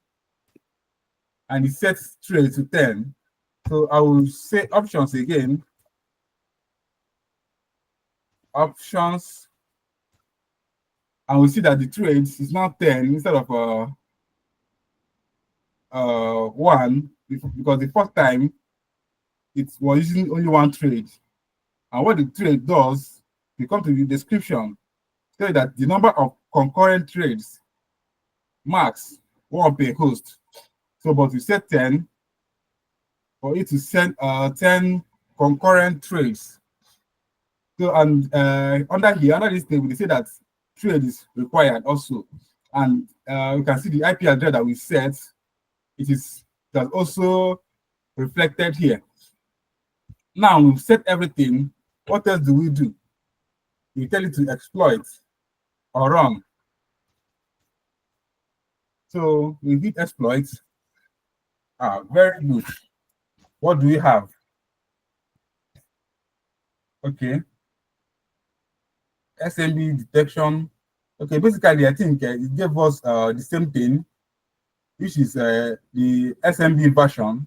and it sets trade to 10. So I will say options again. Options. And we see that the trade is now 10 instead of 1, because the first time it was using only 1 trade. And what the trade does, we come to the description, say that the number of concurrent trades max 1 per host. So, but we set 10 for it to send 10 concurrent trades. So, and under this table, they say that trade is required also. And you can see the IP address that we set. That's also reflected here. Now we've set everything. What else do? We tell it to exploit or run. So we hit exploit. Very good. What do we have? Okay. SMB detection. Okay, basically, I think it gave us the same thing, which is the SMB version,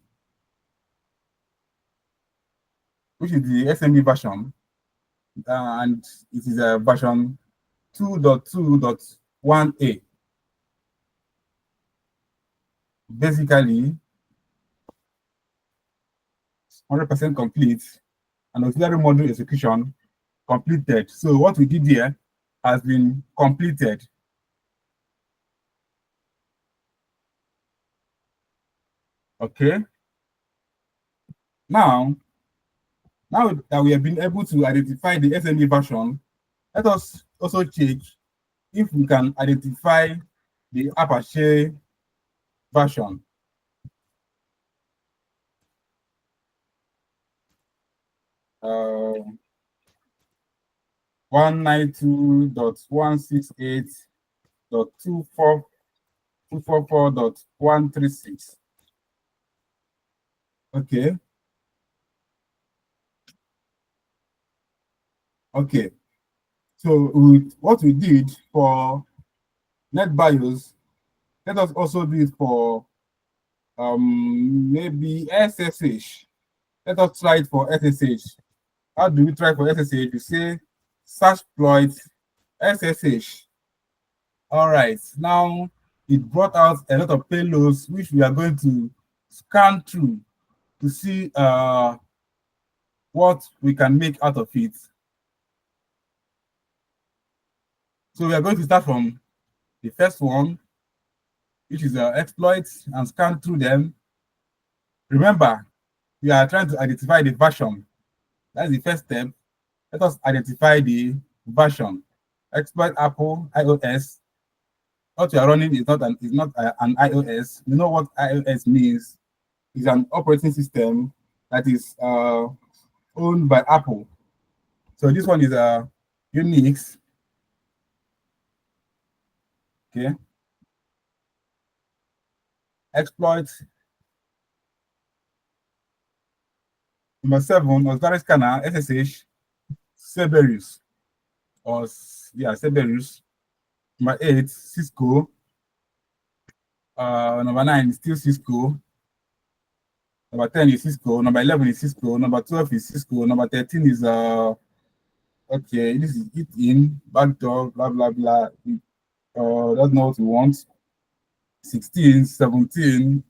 and it is a version 2.2.1a. Basically, 100% complete, and auxiliary module execution completed. So what we did here has been completed. Okay. Now that we have been able to identify the SME version, let us also check if we can identify the Apache version. Uh, 192.168.244.136. Okay. Okay. So what we did for NetBIOS, let us also do it for maybe SSH. Let us try it for SSH. How do we try for SSH? We say search exploit SSH. All right. Now it brought out a lot of payloads which we are going to scan through to see what we can make out of it. So we are going to start from the first one, which is exploits, and scan through them. Remember, we are trying to identify the version. That's the first step. Let us identify the version. Exploit Apple iOS. What you are running is not an iOS. You know what iOS means. is an operating system that is owned by Apple. So this one is Unix. Okay. Exploit number 7, auxiliary scanner, SSH, Cerberus, or Cerberus. Number 8, Cisco. Number 9 is still Cisco. Number 10 is Cisco. Number 11 is Cisco. Number 12 is Cisco. Number 13 is okay, this is it in backdoor, blah blah blah. That's not what we want. 16, 17.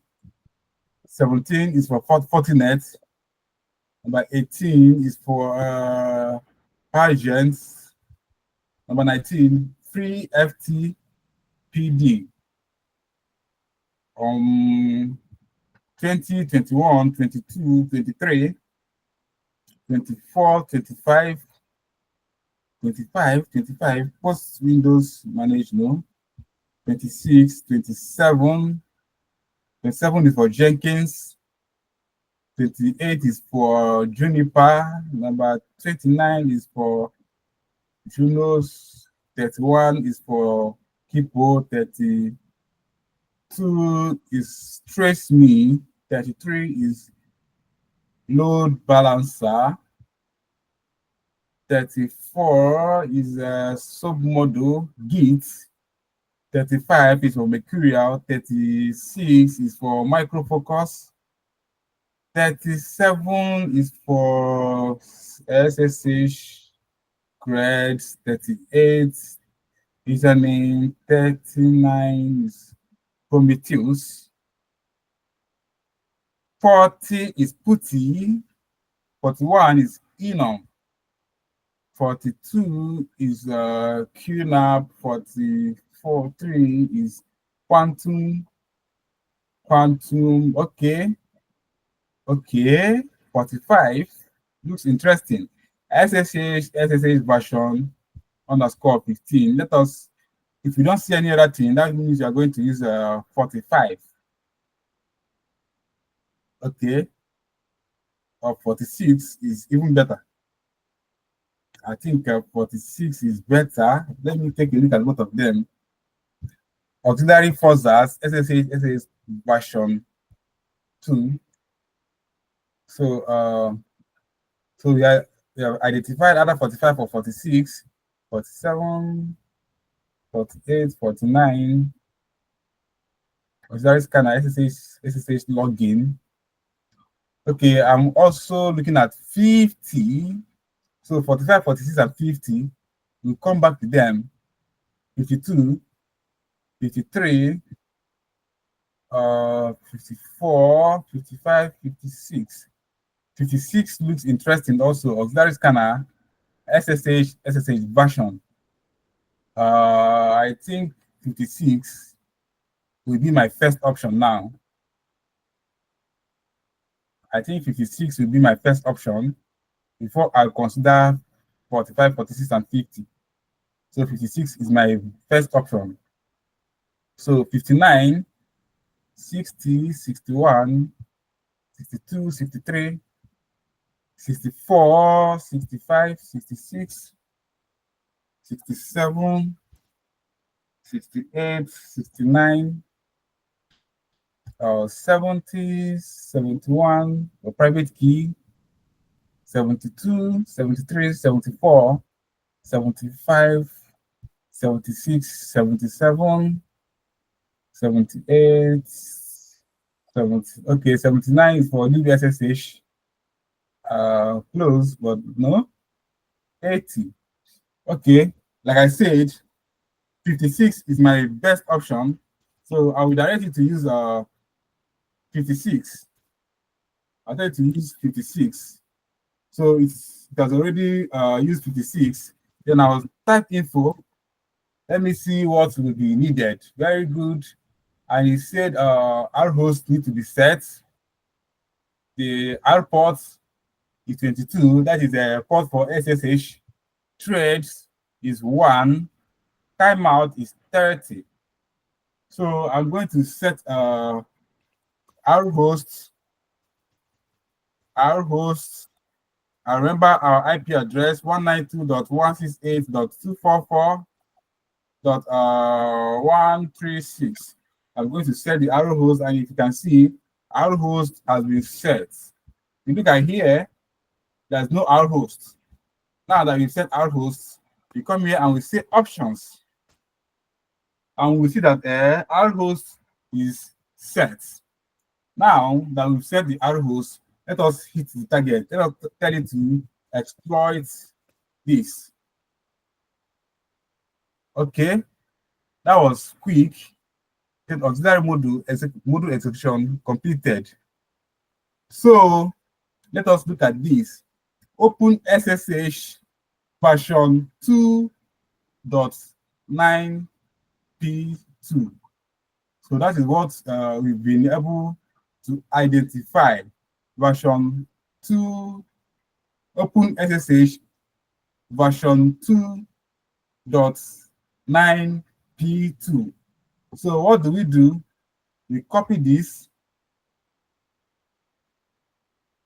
17 is for Fortinet. Number 18 is for agents. Number 19, free FTPD. 20, 21, 22, 23, 24, 25, 25, post Windows manage, no. 26, 27, 27 is for Jenkins. 28 is for Juniper. Number 29 is for Junos. 31 is for Kipo. 32 is Trace Me. 33 is Load Balancer. 34 is Submodule Git. 35 is for Mercurial. 36 is for Microfocus. 37 is for SSH Creds. 38 username. 39 is Prometheus. 40 is Putty. 41 is Enum. 42 is QNAP. 43 is Quantum. Okay. 45 looks interesting. SSH version _15. Let us, if you don't see any other thing, that means you are going to use 45. Okay. Or 46 is even better. I think 46 is better. Let me take a look at both of them. Auxiliary Forces, SSH version 2. So we have identified either 45 or 46, 47, 48, 49. Auxiliary scanner, SSH login. Okay, I'm also looking at 50. So 45, 46, and 50. We'll come back to them. 52, 53, 54, 55, 56. 56 looks interesting also. Auxiliary scanner, SSH version. I think 56 will be my first option now. I think 56 will be my first option before I consider 45, 46, and 50. So 56 is my first option. So 59, 60, 61, 62, 63, 64, 65, 66, 67, 68, 69, 70, 71, the private key, 72, 73, 74, 75, 76, 77, 78, 70. Okay, 79 is for SSH. Close, but no. 80. Okay, like I said, 56 is my best option. So I will direct you to use 56. I'll tell you to use 56. So it has already used 56. Then I'll type info. Let me see what will be needed. Very good. And he said our host need to be set. The R port is 22. That is a port for SSH. Threads is 1. Timeout is 30. So I'm going to set our host our host. I remember our IP address 192.168.244.136. I'm going to set the arrow host, and if you can see, our host has been set. If you look at here, there's no our host. Now that we've set our host, we come here and we say options. And we see that our host is set. Now that we've set the arrow host, let us hit the target. Let us tell it to exploit this. Okay, that was quick. The auxiliary module execution completed. So let us look at this. Open SSH version 2.9p2. So that is what we've been able to identify. Version 2, Open SSH version 2.9p2. So what do? We copy this.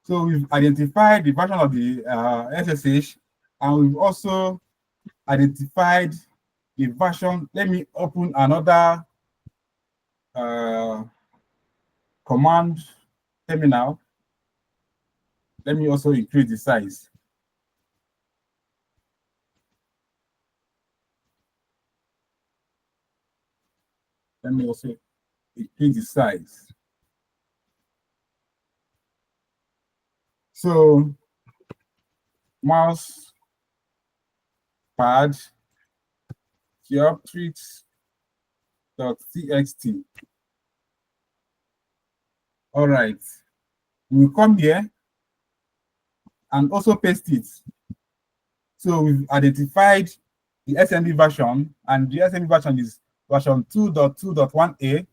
So we've identified the version of the SSH, and we've also identified the version. Let me open another command terminal. Let me also increase the size. Let me also increase the size. So mouse pad geoptrix.txt. All right, we'll come here and also paste it. So we've identified the SMB version, and the SMB version is version 2.2.1a,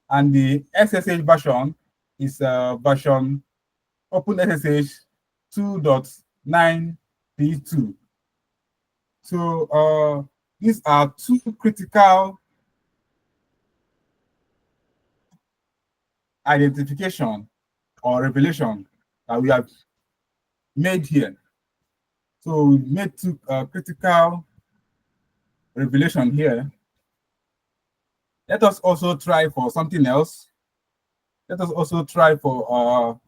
and the SSH version is version OpenSSH 2.9p2. So these are two critical identification or revelation that we have made here. So we made two critical revelation here. Let us also try for something else. Let us also try for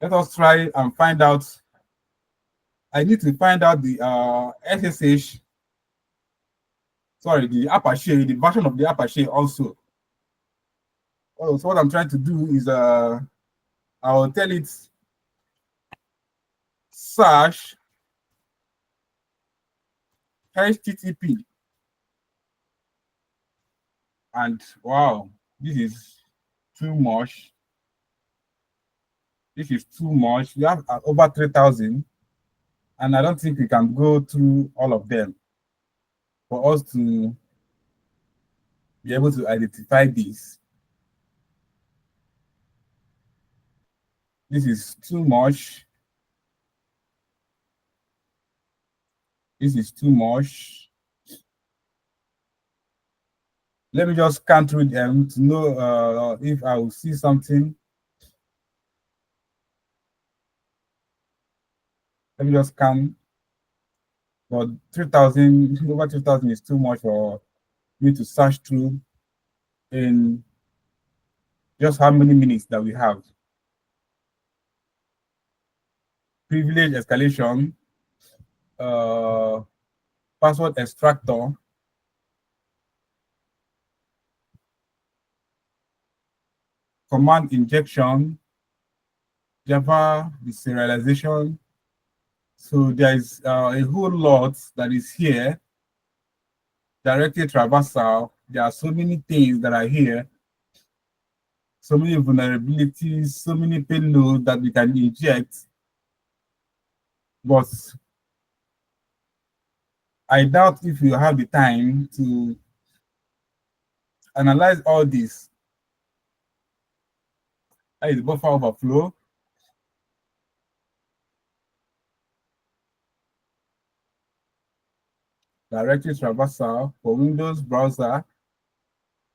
let us try and find out. I need to find out the SSH, sorry, the Apache, the version of the Apache also. Oh, so what I'm trying to do is I'll tell it search HTTP, and wow, this is too much. This is too much. We have over 3,000, and I don't think we can go through all of them for us to be able to identify this. This is too much. This is too much. Let me just scan through them to know if I will see something. Let me just scan. But 3,000, over 3,000 is too much for me to search through in just how many minutes that we have. Privilege escalation, password extractor, command injection, Java deserialization. So there is a whole lot that is here. Directed traversal. There are so many things that are here. So many vulnerabilities, so many payloads that we can inject. But I doubt if you have the time to analyze all this. That is buffer overflow. Directory traversal for Windows browser.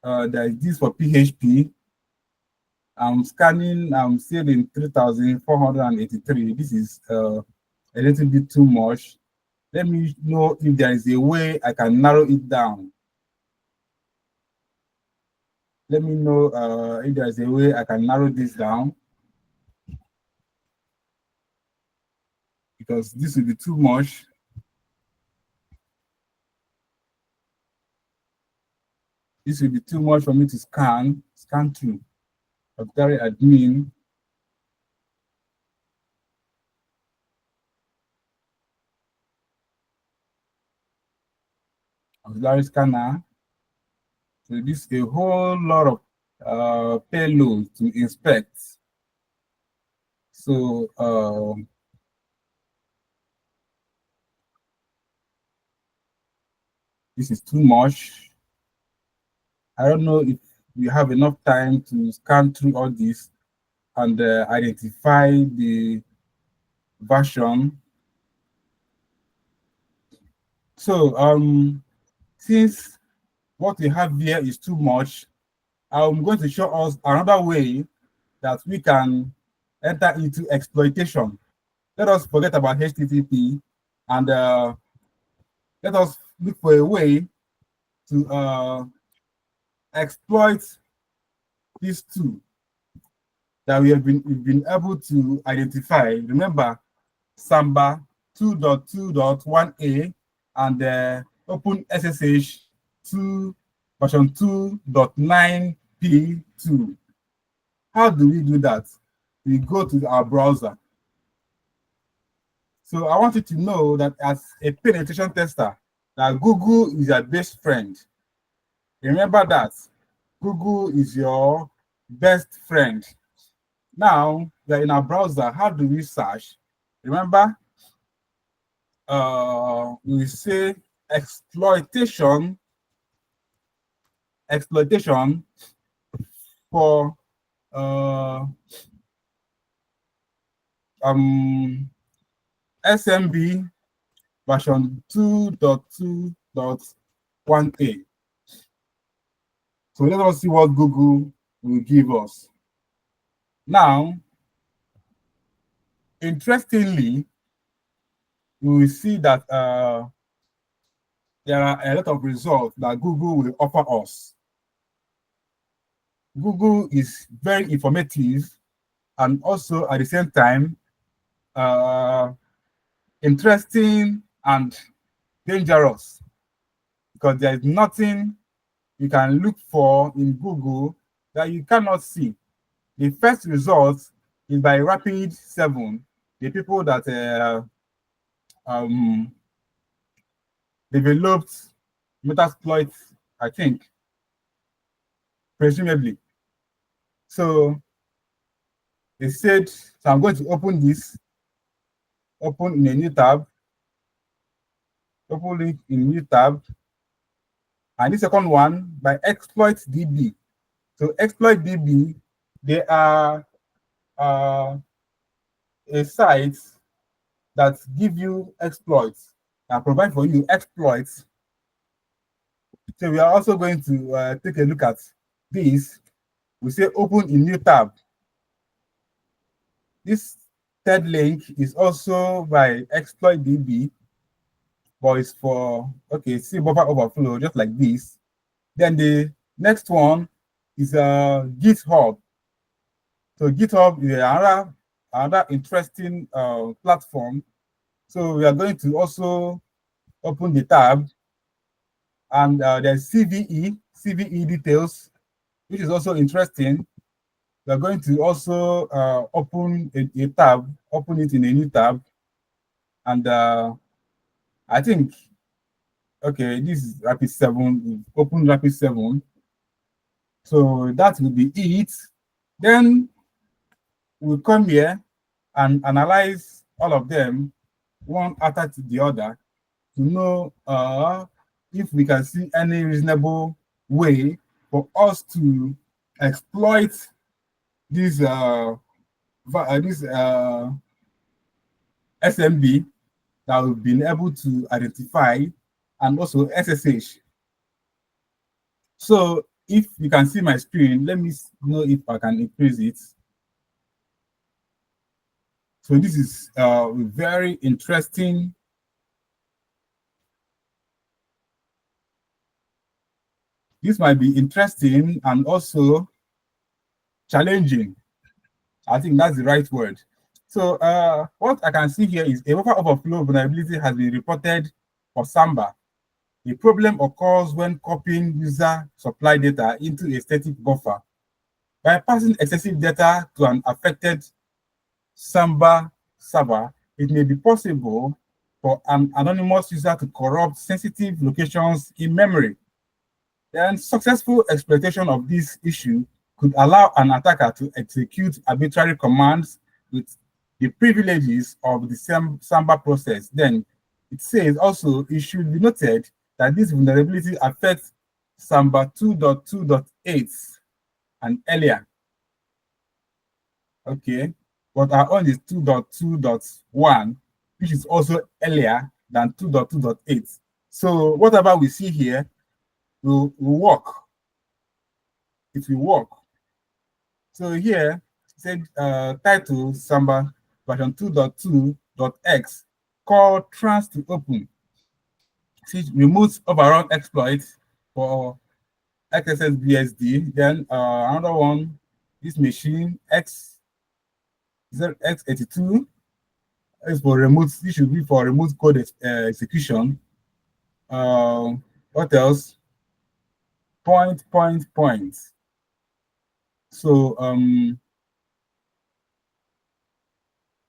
There is this for PHP. I'm scanning, I'm still in 3,483. This is a little bit too much. Let me know if there is a way I can narrow it down. Let me know if there is a way I can narrow this down, because this will be too much. This will be too much for me to scan through. Auxiliary admin. Auxiliary scanner. So this is a whole lot of payload to inspect. So this is too much. I don't know if we have enough time to scan through all this and identify the version. So since what we have here is too much, I'm going to show us another way that we can enter into exploitation. Let us forget about HTTP and let us look for a way to exploit these two that we've been able to identify. Remember, Samba 2.2.1a and Open SSH 2 version 2.9p2. How do we do that? We go to our browser. So I want you to know that as a penetration tester, that Google is your best friend. Remember that Google is your best friend. Now we're in our browser. How do we search? Remember, we say exploitation for SMB version 2.2.1a. So let us see what Google will give us. Now, interestingly, we will see that there are a lot of results that Google will offer us. Google is very informative and also at the same time interesting and dangerous, because there is nothing you can look for in Google that you cannot see. The first result is by Rapid7, the people that developed Metasploit, I think, presumably. So they said, so I'm going to open this, open in a new tab, open it in a new tab, and the second one by ExploitDB. So ExploitDB, they are a site that give you exploits and provide for you exploits. So we are also going to take a look at this. We say open in new tab. This third link is also by ExploitDB, but it's for, okay, see buffer overflow, just like this. Then the next one is GitHub. So GitHub is another interesting platform. So we are going to also open the tab, and there's CVE details, which is also interesting. We are going to also open a tab, open it in a new tab, and I think, okay, this is Rapid7, open Rapid7. So that will be it. Then we'll come here and analyze all of them one after the other to know if we can see any reasonable way for us to exploit this SMB that we've been able to identify, and also SSH. So if you can see my screen, let me know if I can increase it. So this is very interesting. This might be interesting and also challenging. I think that's the right word. So what I can see here is a buffer overflow vulnerability has been reported for Samba. The problem occurs when copying user supply data into a static buffer. By passing excessive data to an affected Samba server, it may be possible for an anonymous user to corrupt sensitive locations in memory. Then successful exploitation of this issue could allow an attacker to execute arbitrary commands with the privileges of the Samba process. Then it says also it should be noted that this vulnerability affects Samba 2.2.8 and earlier. Okay, but our own is 2.2.1, which is also earlier than 2.2.8. So whatever we see here will work. It will work. So here, it said title Samba version 2.2.x called trans to open. It removes overall exploits for XSSBSD. Then another one, this machine X82 is for remote. This should be for remote code execution. What else? Point. So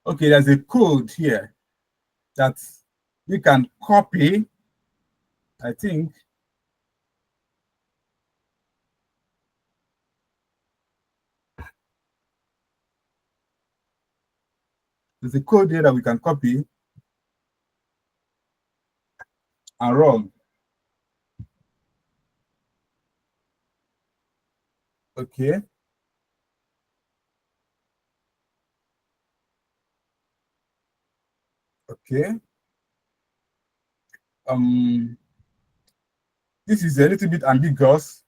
okay, there's a code here that we can copy. I think there's a code here that we can copy and run. Okay. Okay. This is a little bit ambiguous.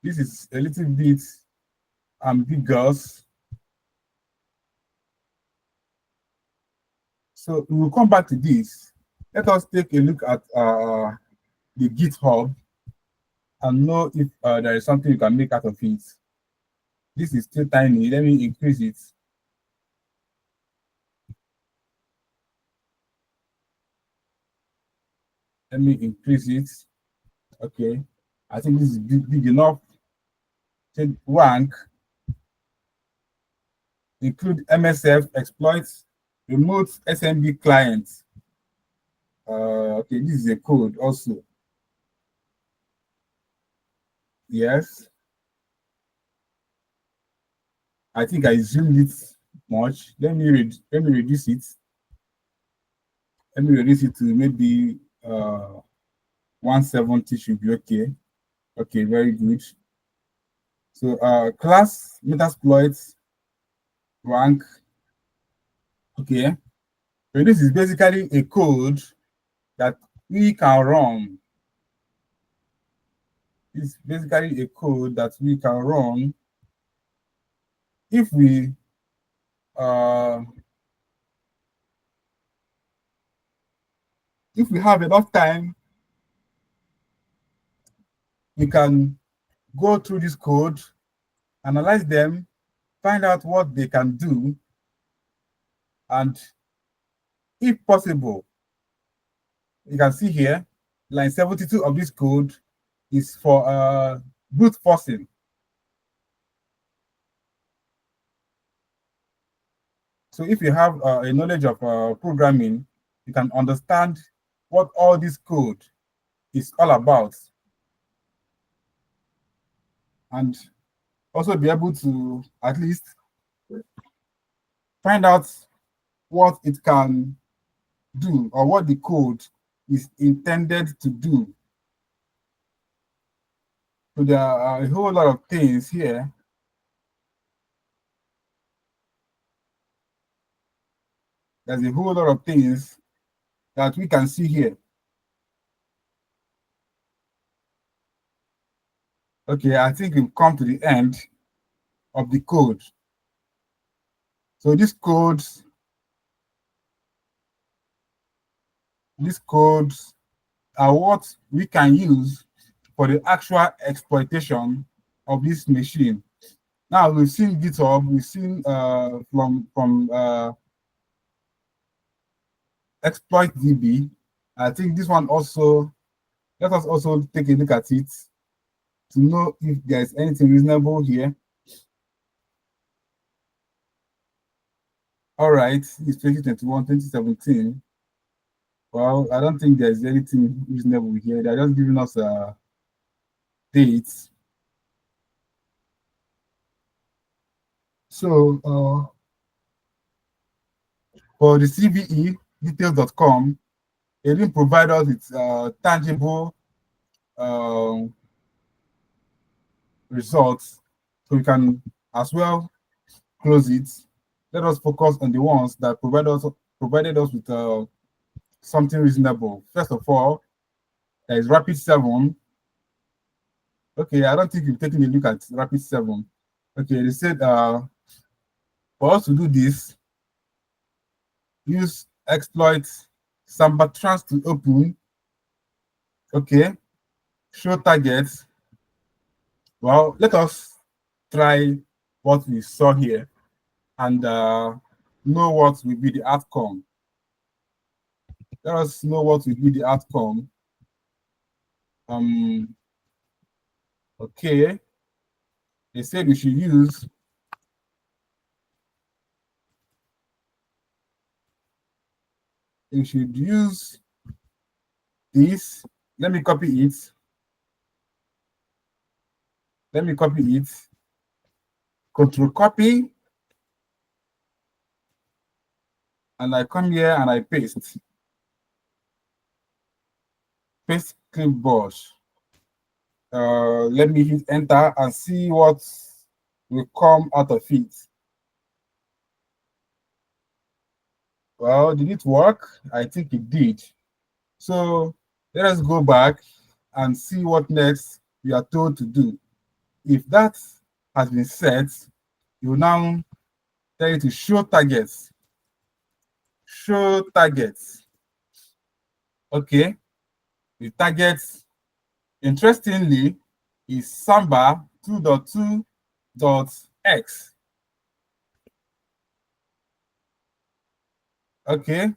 This is a little bit ambiguous. So we will come back to this. Let us take a look at the GitHub and know if there is something you can make out of it. This is still tiny. Let me increase it. Let me increase it. Okay. I think this is big enough. Take rank. Include MSF exploits, remote SMB clients. Okay, this is a code also. Yes. I think I zoomed it much. Let me reduce it. Let me reduce it to maybe 170 should be okay. Okay, very good. So class Metasploit rank. Okay. So this is basically a code that we can run. It's basically a code that we can run if we have enough time. We can go through this code, analyze them, find out what they can do, and if possible, you can see here, line 72 of this code is for brute forcing. So if you have a knowledge of programming, you can understand what all this code is all about, and also be able to at least find out what it can do or what the code is intended to do. So there are a whole lot of things here. There's a whole lot of things that we can see here. Okay, I think we've come to the end of the code. So these codes are what we can use for the actual exploitation of this machine. Now we've seen GitHub, we've seen from exploit DB. I think this one also, let us also take a look at it to know if there's anything reasonable here. All right, it's 2021, 2017. Well, I don't think there's anything reasonable here. They're just giving us dates. So for the CVE details.com, it didn't provide us with tangible results, so we can as well close it. Let us focus on the ones that provided us with something reasonable. First of all, there is Rapid7. Okay, I don't think you've taken a look at Rapid7. Okay, they said for us to do this, use exploit Sambatrans to open. Okay, show targets. Well, let us try what we saw here and know what will be the outcome. Let us know what will be the outcome. Okay, they said we should use this. Let me copy it. Control copy, and I come here and I paste clipboard. Let me hit enter and see what will come out of it. Well, did it work? I think it did. So let us go back and see what next we are told to do. If that has been set, you will now tell you to show targets. Show targets. Okay. The targets, interestingly, is Samba 2.2.x. Okay.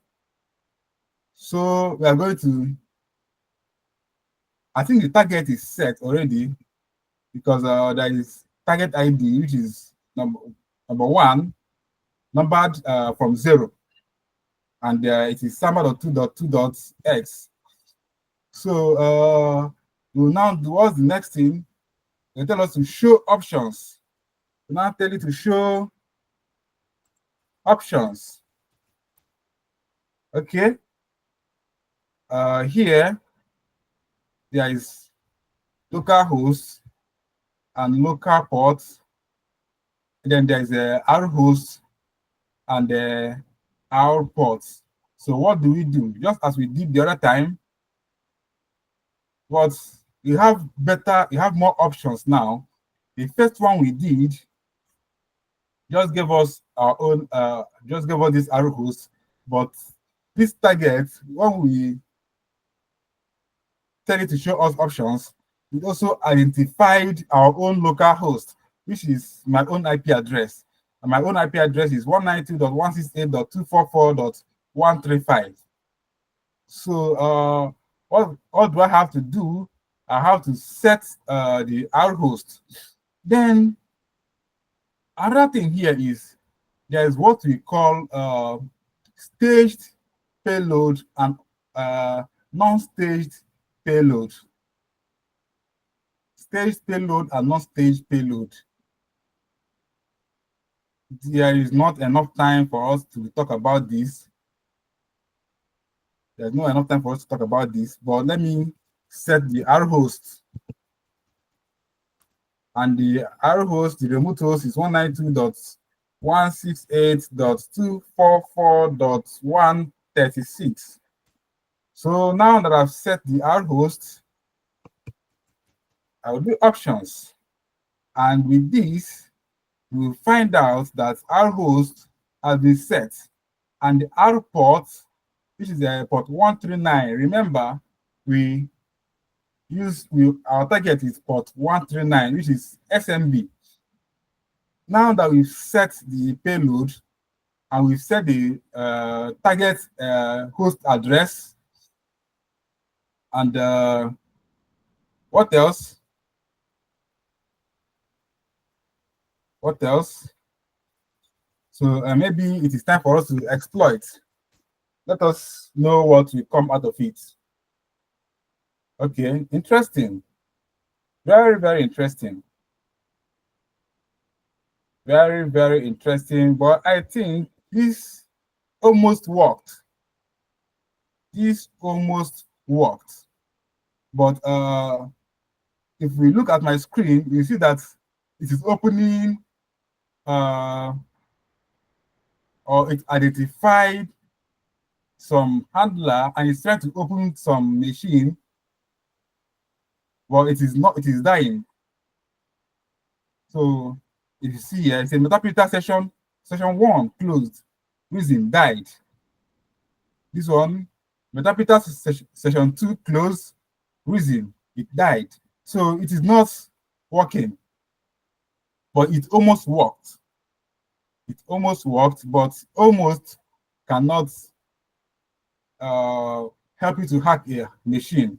So we are going to, I think the target is set already because there is target ID, which is number one, numbered from 0. And it is Samba.2.2.x. So we'll now do what's the next thing? They tell us to show options. We now tell you to show options. Okay. Here there is local host and local ports. Then there's a R host and R ports. So what do we do? Just as we did the other time, but you have more options now. The first one we did just gave us our own, just gave us this arrow host, but this target, when we tell it to show us options, it also identified our own local host, which is my own IP address. And my own IP address is 192.168.244.135. So what do I have to do? I have to set the R host. Then another thing here is there is what we call staged payload and non-staged payload. Staged payload and non-staged payload. There is not enough time for us to talk about this. There's not enough time for us to talk about this, but let me set the R host. And the R host, the remote host is 192.168.244.136. So now that I've set the R host, I will do options. And with this, we'll find out that our host has been set. And the R port, which is port 139, remember, our target is port 139, which is SMB. Now that we've set the payload and we've set the target host address, and what else? What else? So maybe it is time for us to exploit. Let us know what will come out of it. Okay, interesting. Very, very interesting. Very, very interesting. But I think this almost worked. This almost worked. But if we look at my screen, you see that it is opening or it identified some handler and it's trying to open some machine. Well, it is not, it is dying. So if you see here, it's a metaprinter session 1 closed. Reason died. This one, metaprinter session 2 closed. Reason it died. So it is not working, but it almost worked. It almost worked, but almost cannot help you to hack a machine.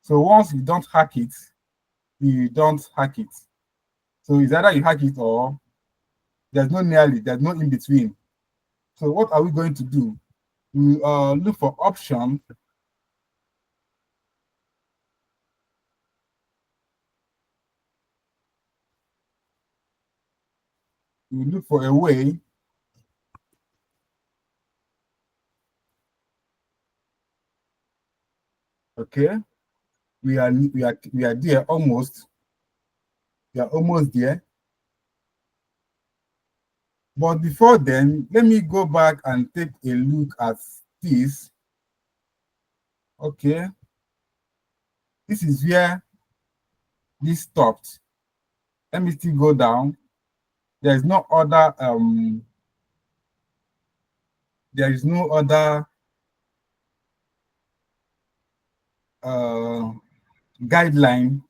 So once you don't hack it, you don't hack it. So it's either you hack it or there's no nearly, there's no in between. So what are we going to do? We look for option. We look for a way okay. We are there almost. We are almost there. But before then, let me go back and take a look at this. Okay. This is where this stopped. Let me still go down. There is no other guideline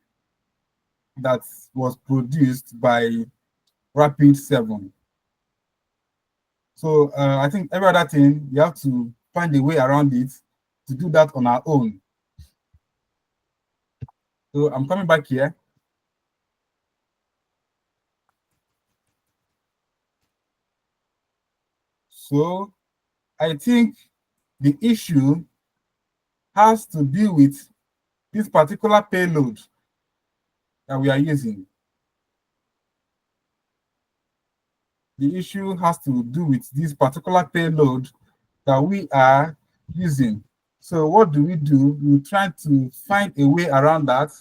that was produced by Rapid 7. So I think every other thing, you have to find a way around it to do that on our own. So I'm coming back here. So I think the issue has to do with this particular payload that we are using. The issue has to do with this particular payload that we are using. So what do? We try to find a way around that.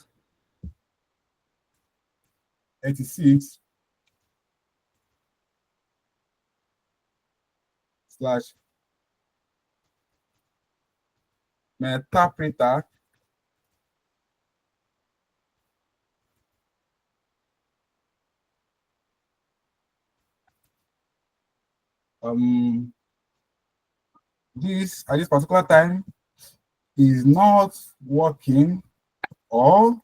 86 slash metaprinter this at this particular time is not working, or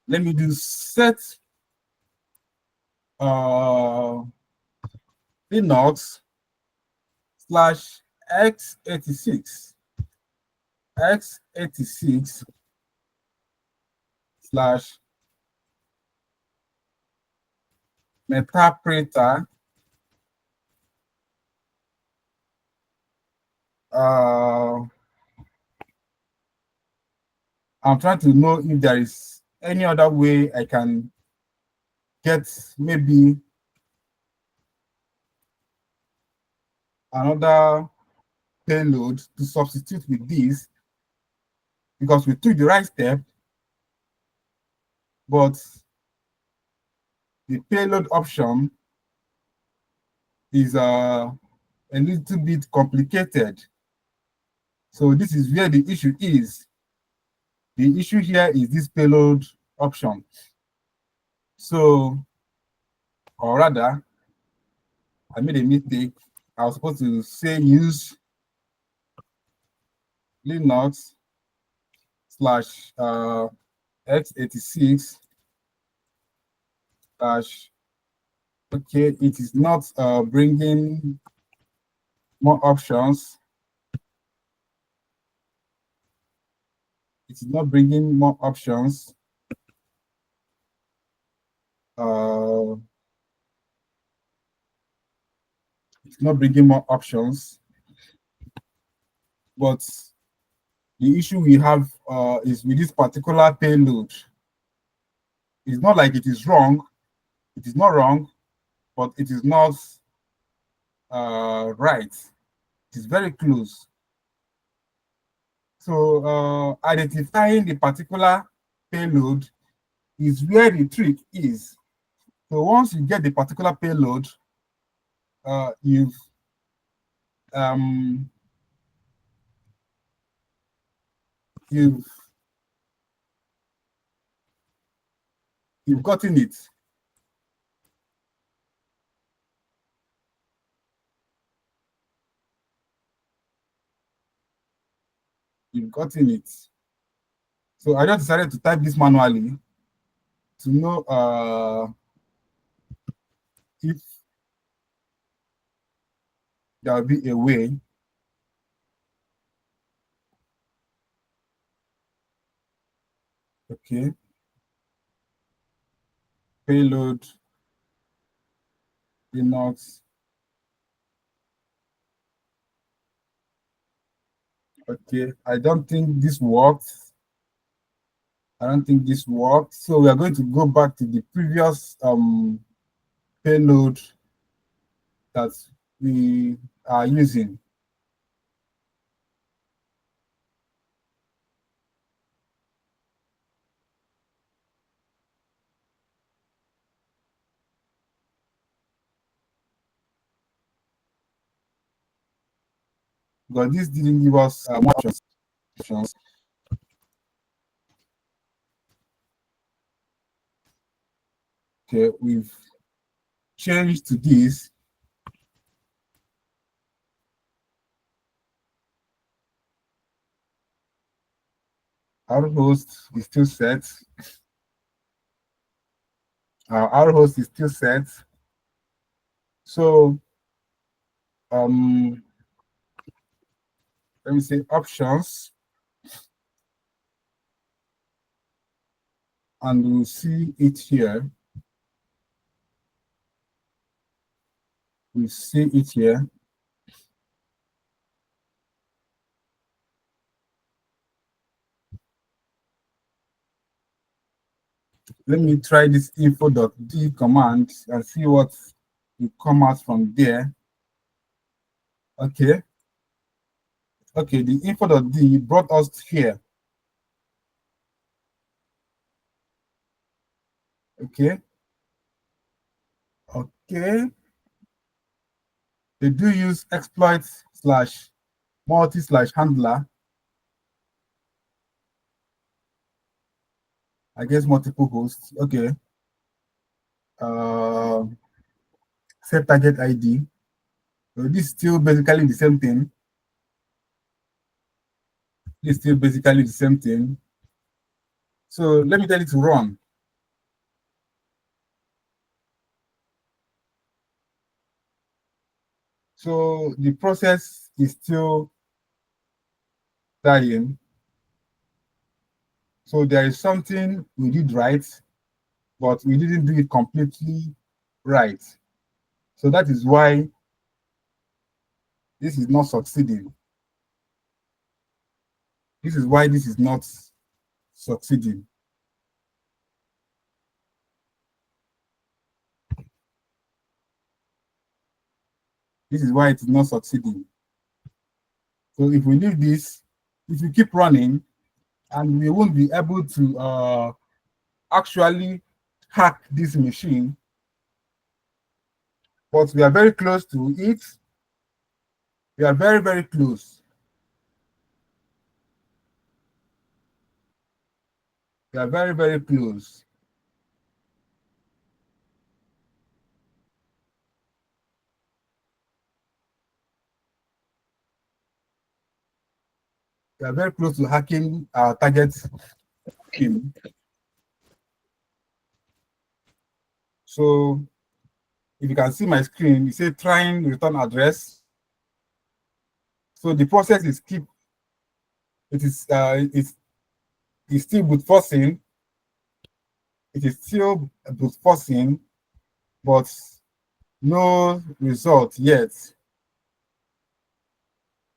let me do set Linux slash x86 slash metaprinter I'm trying to know if there is any other way I can get maybe another payload to substitute with this, because we took the right step, but the payload option is a little bit complicated. So this is where the issue is. The issue here is this payload option. So, or rather, I made a mistake. I was supposed to say use Linux slash x86 slash, okay, it is not bringing more options. It is not bringing more options. It's not bringing more options. But the issue we have is with this particular payload. It's not like it is wrong. It is not wrong, but it is not right. It is very close. So identifying the particular payload is where the trick is. So once you get the particular payload, you've you've gotten it. You've gotten it. So I just decided to type this manually to know if there will be a way. Okay. Payload Linux. Okay, I don't think this works. I don't think this works. So we are going to go back to the previous payload that we are using. Because this didn't give us more options. Okay, we've changed to this. Our host is still set. Our host is still set. So let me say options, and we'll see it here. We see it here. Let me try this info.d command and see what will come out from there. Okay. Okay, the info.d brought us here. Okay. Okay. They do use exploit slash multi slash handler. I guess multiple hosts. Okay. Set target ID. So this is still basically the same thing. This is still basically the same thing. So let me tell it to run. So the process is still dying. So there is something we did right, but we didn't do it completely right. So that is why this is not succeeding. This is why this is not succeeding. This is why it is not succeeding. So if we leave this, if we keep running, and we won't be able to actually hack this machine, but we are very close to it. We are very, very close. They are very, very close. They are very close to hacking our target scheme. So if you can see my screen, it says trying return address. So the process is it's still boot forcing. It is still boot forcing, but no result yet.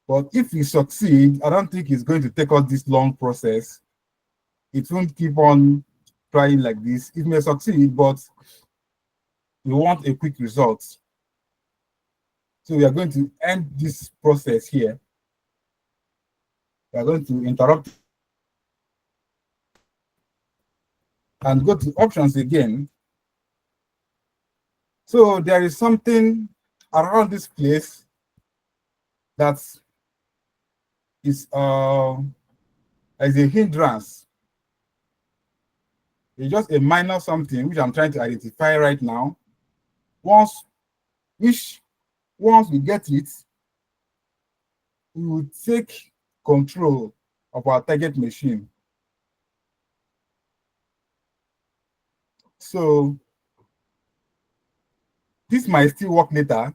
But if we succeed, I don't think it's going to take us this long process. It won't keep on trying like this. It may succeed, but we want a quick result. So we are going to end this process here. We are going to interrupt and go to options again. So there is something around this place that is as a hindrance. It's just a minor something which I'm trying to identify right now. Once we get it, we will take control of our target machine. So this might still work later,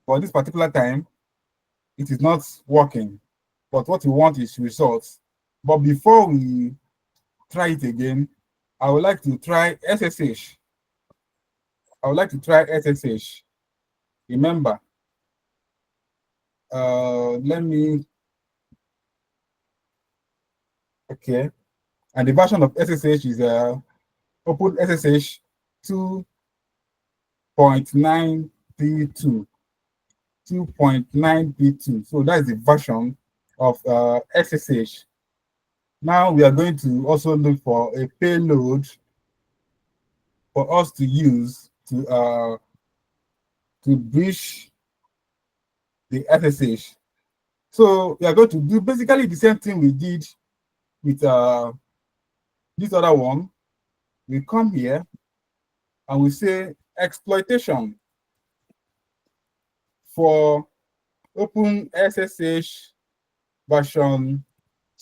but this particular time, it is not working. But what we want is results. But before we try it again, I would like to try SSH. I would like to try SSH. Remember, let me, okay. And the version of SSH is Open SSH 2.9p2. 2.9p2. So that's the version of SSH. Now we are going to also look for a payload for us to use to breach the SSH. So we are going to do basically the same thing we did with this other one. We come here and we say exploitation for Open SSH version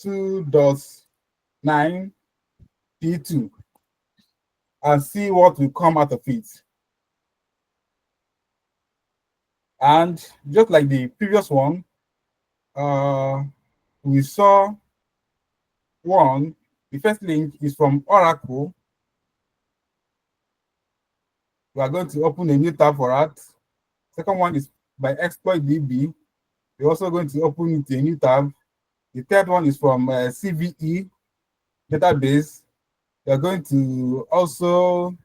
2.9p2 and see what will come out of it. And just like the previous one, we saw one. The first link is from Oracle. We are going to open a new tab for that. Second one is by ExploitDB. We're also going to open it a new tab. The third one is from CVE database. We are going to also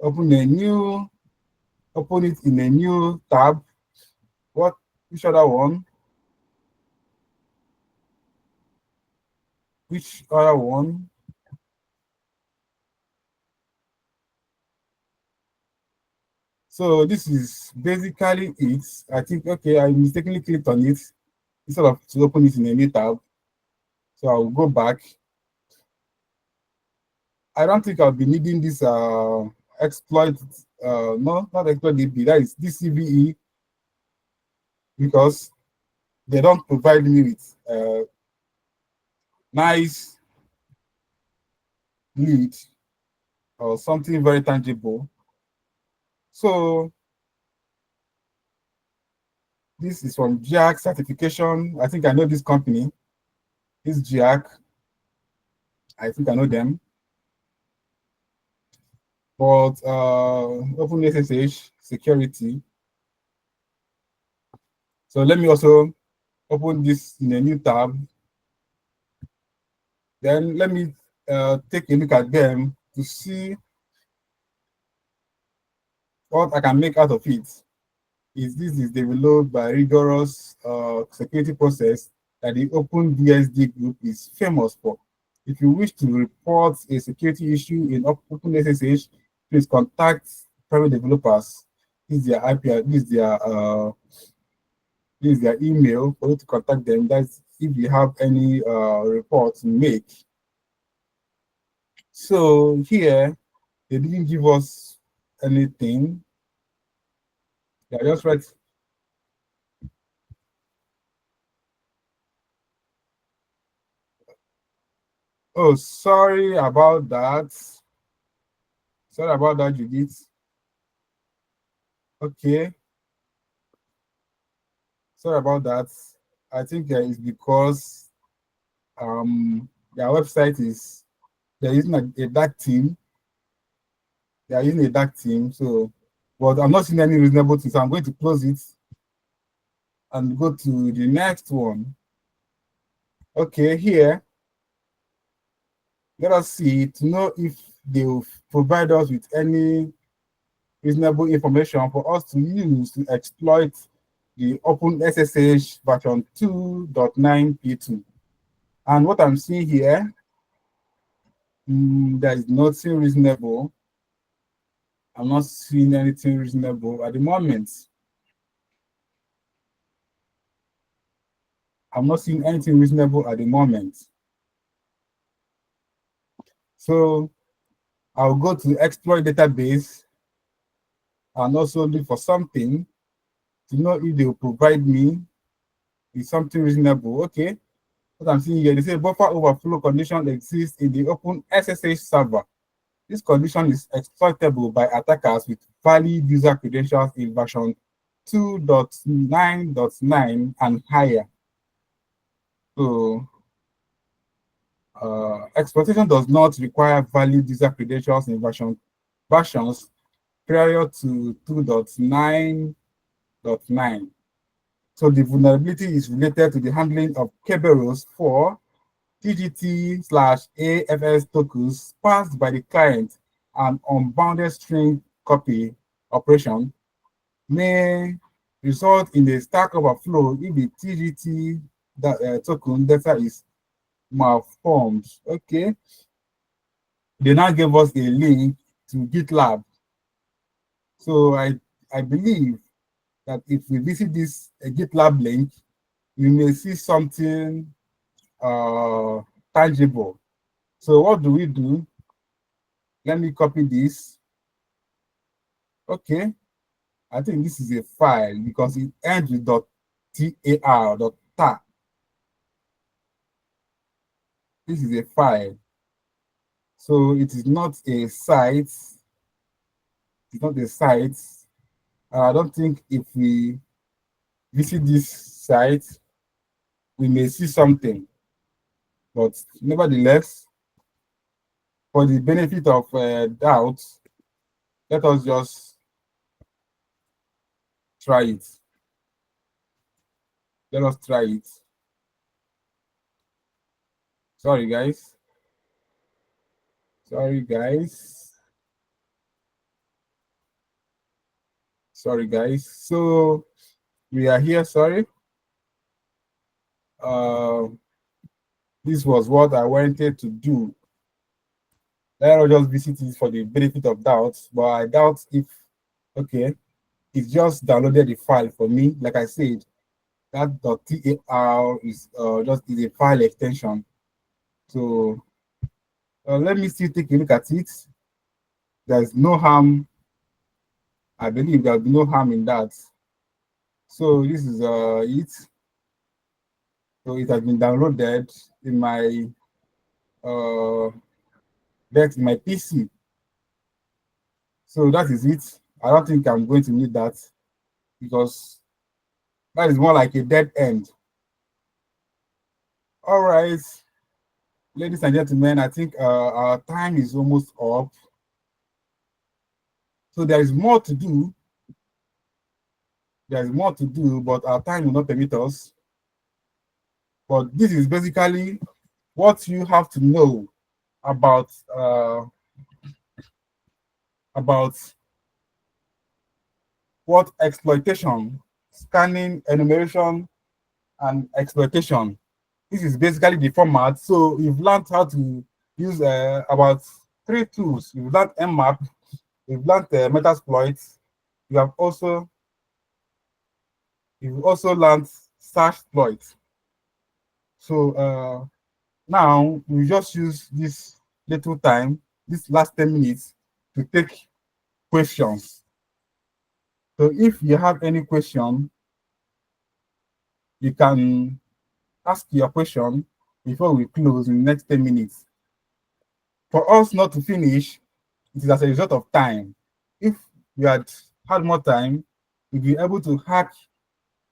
open it in a new tab. Which other one? Which other one? So this is basically it. I think, okay, I mistakenly clicked on it instead of to open it in a new tab. So I'll go back. I don't think I'll be needing this exploit, no, not exploit DB, that is DCVE, because they don't provide me with nice lead or something very tangible. So this is from GIAC certification. I think I know this company. This GIAC. I think I know them. But Open SSH security. So let me also open this in a new tab. Then let me take a look at them to see what I can make out of it. This is developed by rigorous security process that the OpenBSD group is famous for. If you wish to report a security issue in OpenSSH, please contact private developers. This is their IP, this is their email for you to contact them. That's if you have any reports to make. So here they didn't give us anything. They are just right. Oh, sorry about that. Sorry about that, Judith. Okay, sorry about that. I think it's because their website is they're using a dark theme. They are using a dark theme, so but I'm not seeing any reasonable thing. So I'm going to close it and go to the next one. Okay, here, let us see to know if they will provide us with any reasonable information for us to use to exploit the Open SSH version 2.9p2. And what I'm seeing here, there is nothing reasonable. I'm not seeing anything reasonable at the moment. I'm not seeing anything reasonable at the moment. So I'll go to exploit database and also look for something to know if they will provide me with something reasonable. Okay, what I'm seeing here, they say buffer overflow condition exists in the Open SSH server. This condition is exploitable by attackers with valid user credentials in version 2.9.9 and higher. So exploitation does not require valid user credentials in versions prior to 2.9.9. So the vulnerability is related to the handling of Kerberos for TGT/AFS tokens passed by the client and unbounded string copy operation may result in a stack overflow if the TGT token data is malformed. Okay, they now gave us a link to GitLab. So I believe that if we visit this GitLab link, we may see something tangible. So what do we do? Let me copy this. Okay, I think this is a file because it ends with .tar. This is a file. So it is not a site. It's not a site. I don't think if we visit this site, we may see something. But nevertheless, for the benefit of doubt, let us just try it. Let us try it. Sorry, guys. Sorry, guys. Sorry, guys. So we are here. Sorry. This was what I wanted to do. Let us just visit it for the benefit of doubt. But I doubt if, okay, it just downloaded the file for me. Like I said, that .tar is just is a file extension. So let me still take a look at it. There's no harm. I believe there'll be no harm in that. So this is it. So it has been downloaded in my my PC. So that is it. I don't think I'm going to need that because that is more like a dead end. All right, ladies and gentlemen, I think our time is almost up. So there is more to do. There is more to do, but our time will not permit us. But this is basically what you have to know about what exploitation, scanning, enumeration, and exploitation. This is basically the format. So you've learned how to use about 3 tools. You've learned mmap, you've learned Metasploit, you've also learned Sashploit. So now we just use this little time, this last 10 minutes, to take questions. So if you have any question, you can ask your question before we close in the next 10 minutes. For us not to finish, it is as a result of time. If we had had more time, we'd be able to hack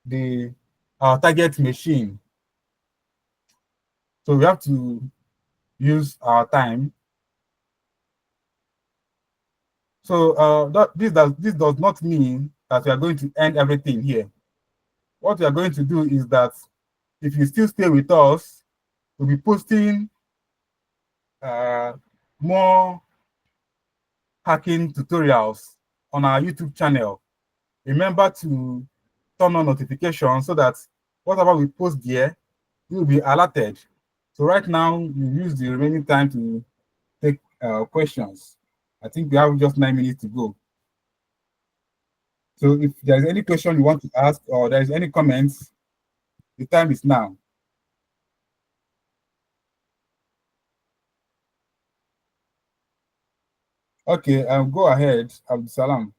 the our target machine. So we have to use our time. So this does not mean that we are going to end everything here. What we are going to do is that if you still stay with us, we'll be posting more hacking tutorials on our YouTube channel. Remember to turn on notifications so that whatever we post there, you will be alerted. So right now, you use the remaining time to take questions. I think we have just 9 minutes to go. So if there's any question you want to ask or there's any comments, the time is now. Okay, go ahead, Abdusalam.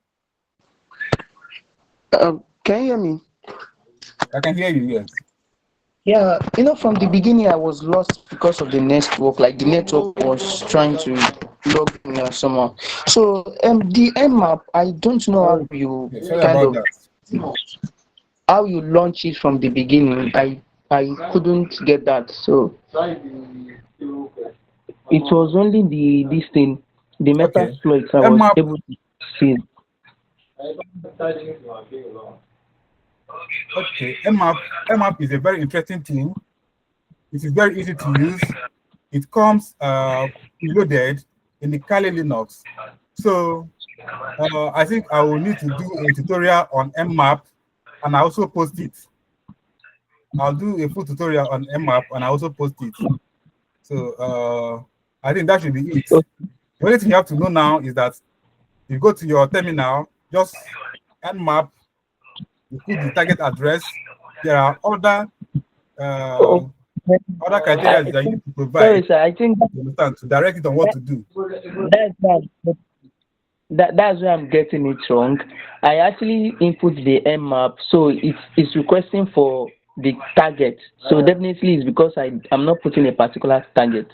Can you hear me? I can hear you, yes. Yeah, from the beginning I was lost because of the network. Like the network was trying to log in or somehow. So the map, I don't know how you Okay, sorry kind about of that. how you launch it from the beginning. I couldn't get that. So it was only this thing, the Okay, Metasploit I was mmap. able to see. Okay, mmap is a very interesting thing. It is very easy to use. It comes preloaded in the Kali Linux. So I think I will need to do a tutorial on mmap, and I also post it. I'll do a full tutorial on mmap and I also post it. So I think that should be it. So, The only thing you have to know now is that you go to your terminal, just mmap, you put the target address. There are uh, oh, other I criteria that you think, need to provide, sorry sir, I think you understand, to direct it on what to do. that's that's where I'm getting it wrong. I actually input the mmap, so it's requesting for the target. So definitely it's because I'm not putting a particular target.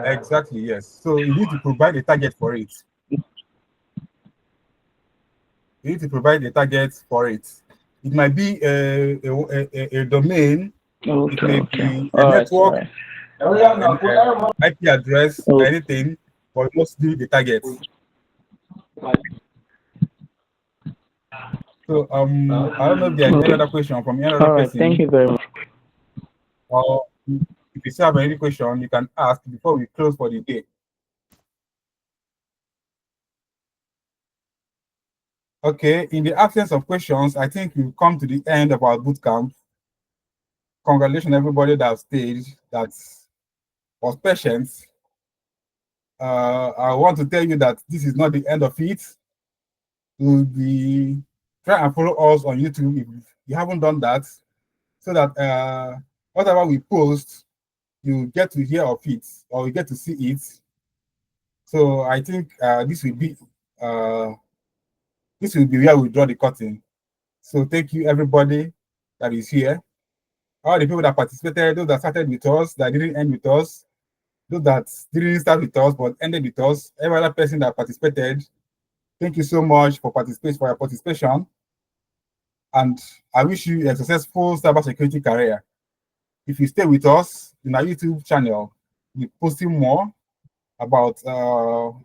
Exactly, yes. So you need to provide a target for it. You need to provide a target for it. It might be a domain, it Okay, may okay. be a All right, all network, right. an IP address, Oh, anything, but just do the target. So I don't know if there's any okay. other question from any other All right. Thank person, you very much. or if you still have any question, you can ask before we close for the day. Okay, in the absence of questions, I think we've come to the end of our bootcamp. Congratulations, everybody that stayed, that was patient. I want to tell you that this is not the end of it. You'll be try and follow us on YouTube if you haven't done that, so that whatever we post, you get to hear of it or you get to see it. So I think uh, this will be where we draw the curtain. So thank you everybody that is here, all the people that participated, those that started with us, that didn't end with us, those that didn't start with us but ended with us, every other person that participated. Thank you so much for your participation, and I wish you a successful cybersecurity career. If you stay with us in our YouTube channel, we're posting more about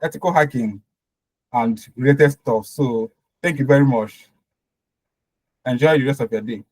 ethical hacking and related stuff. So thank you very much. Enjoy the rest of your day.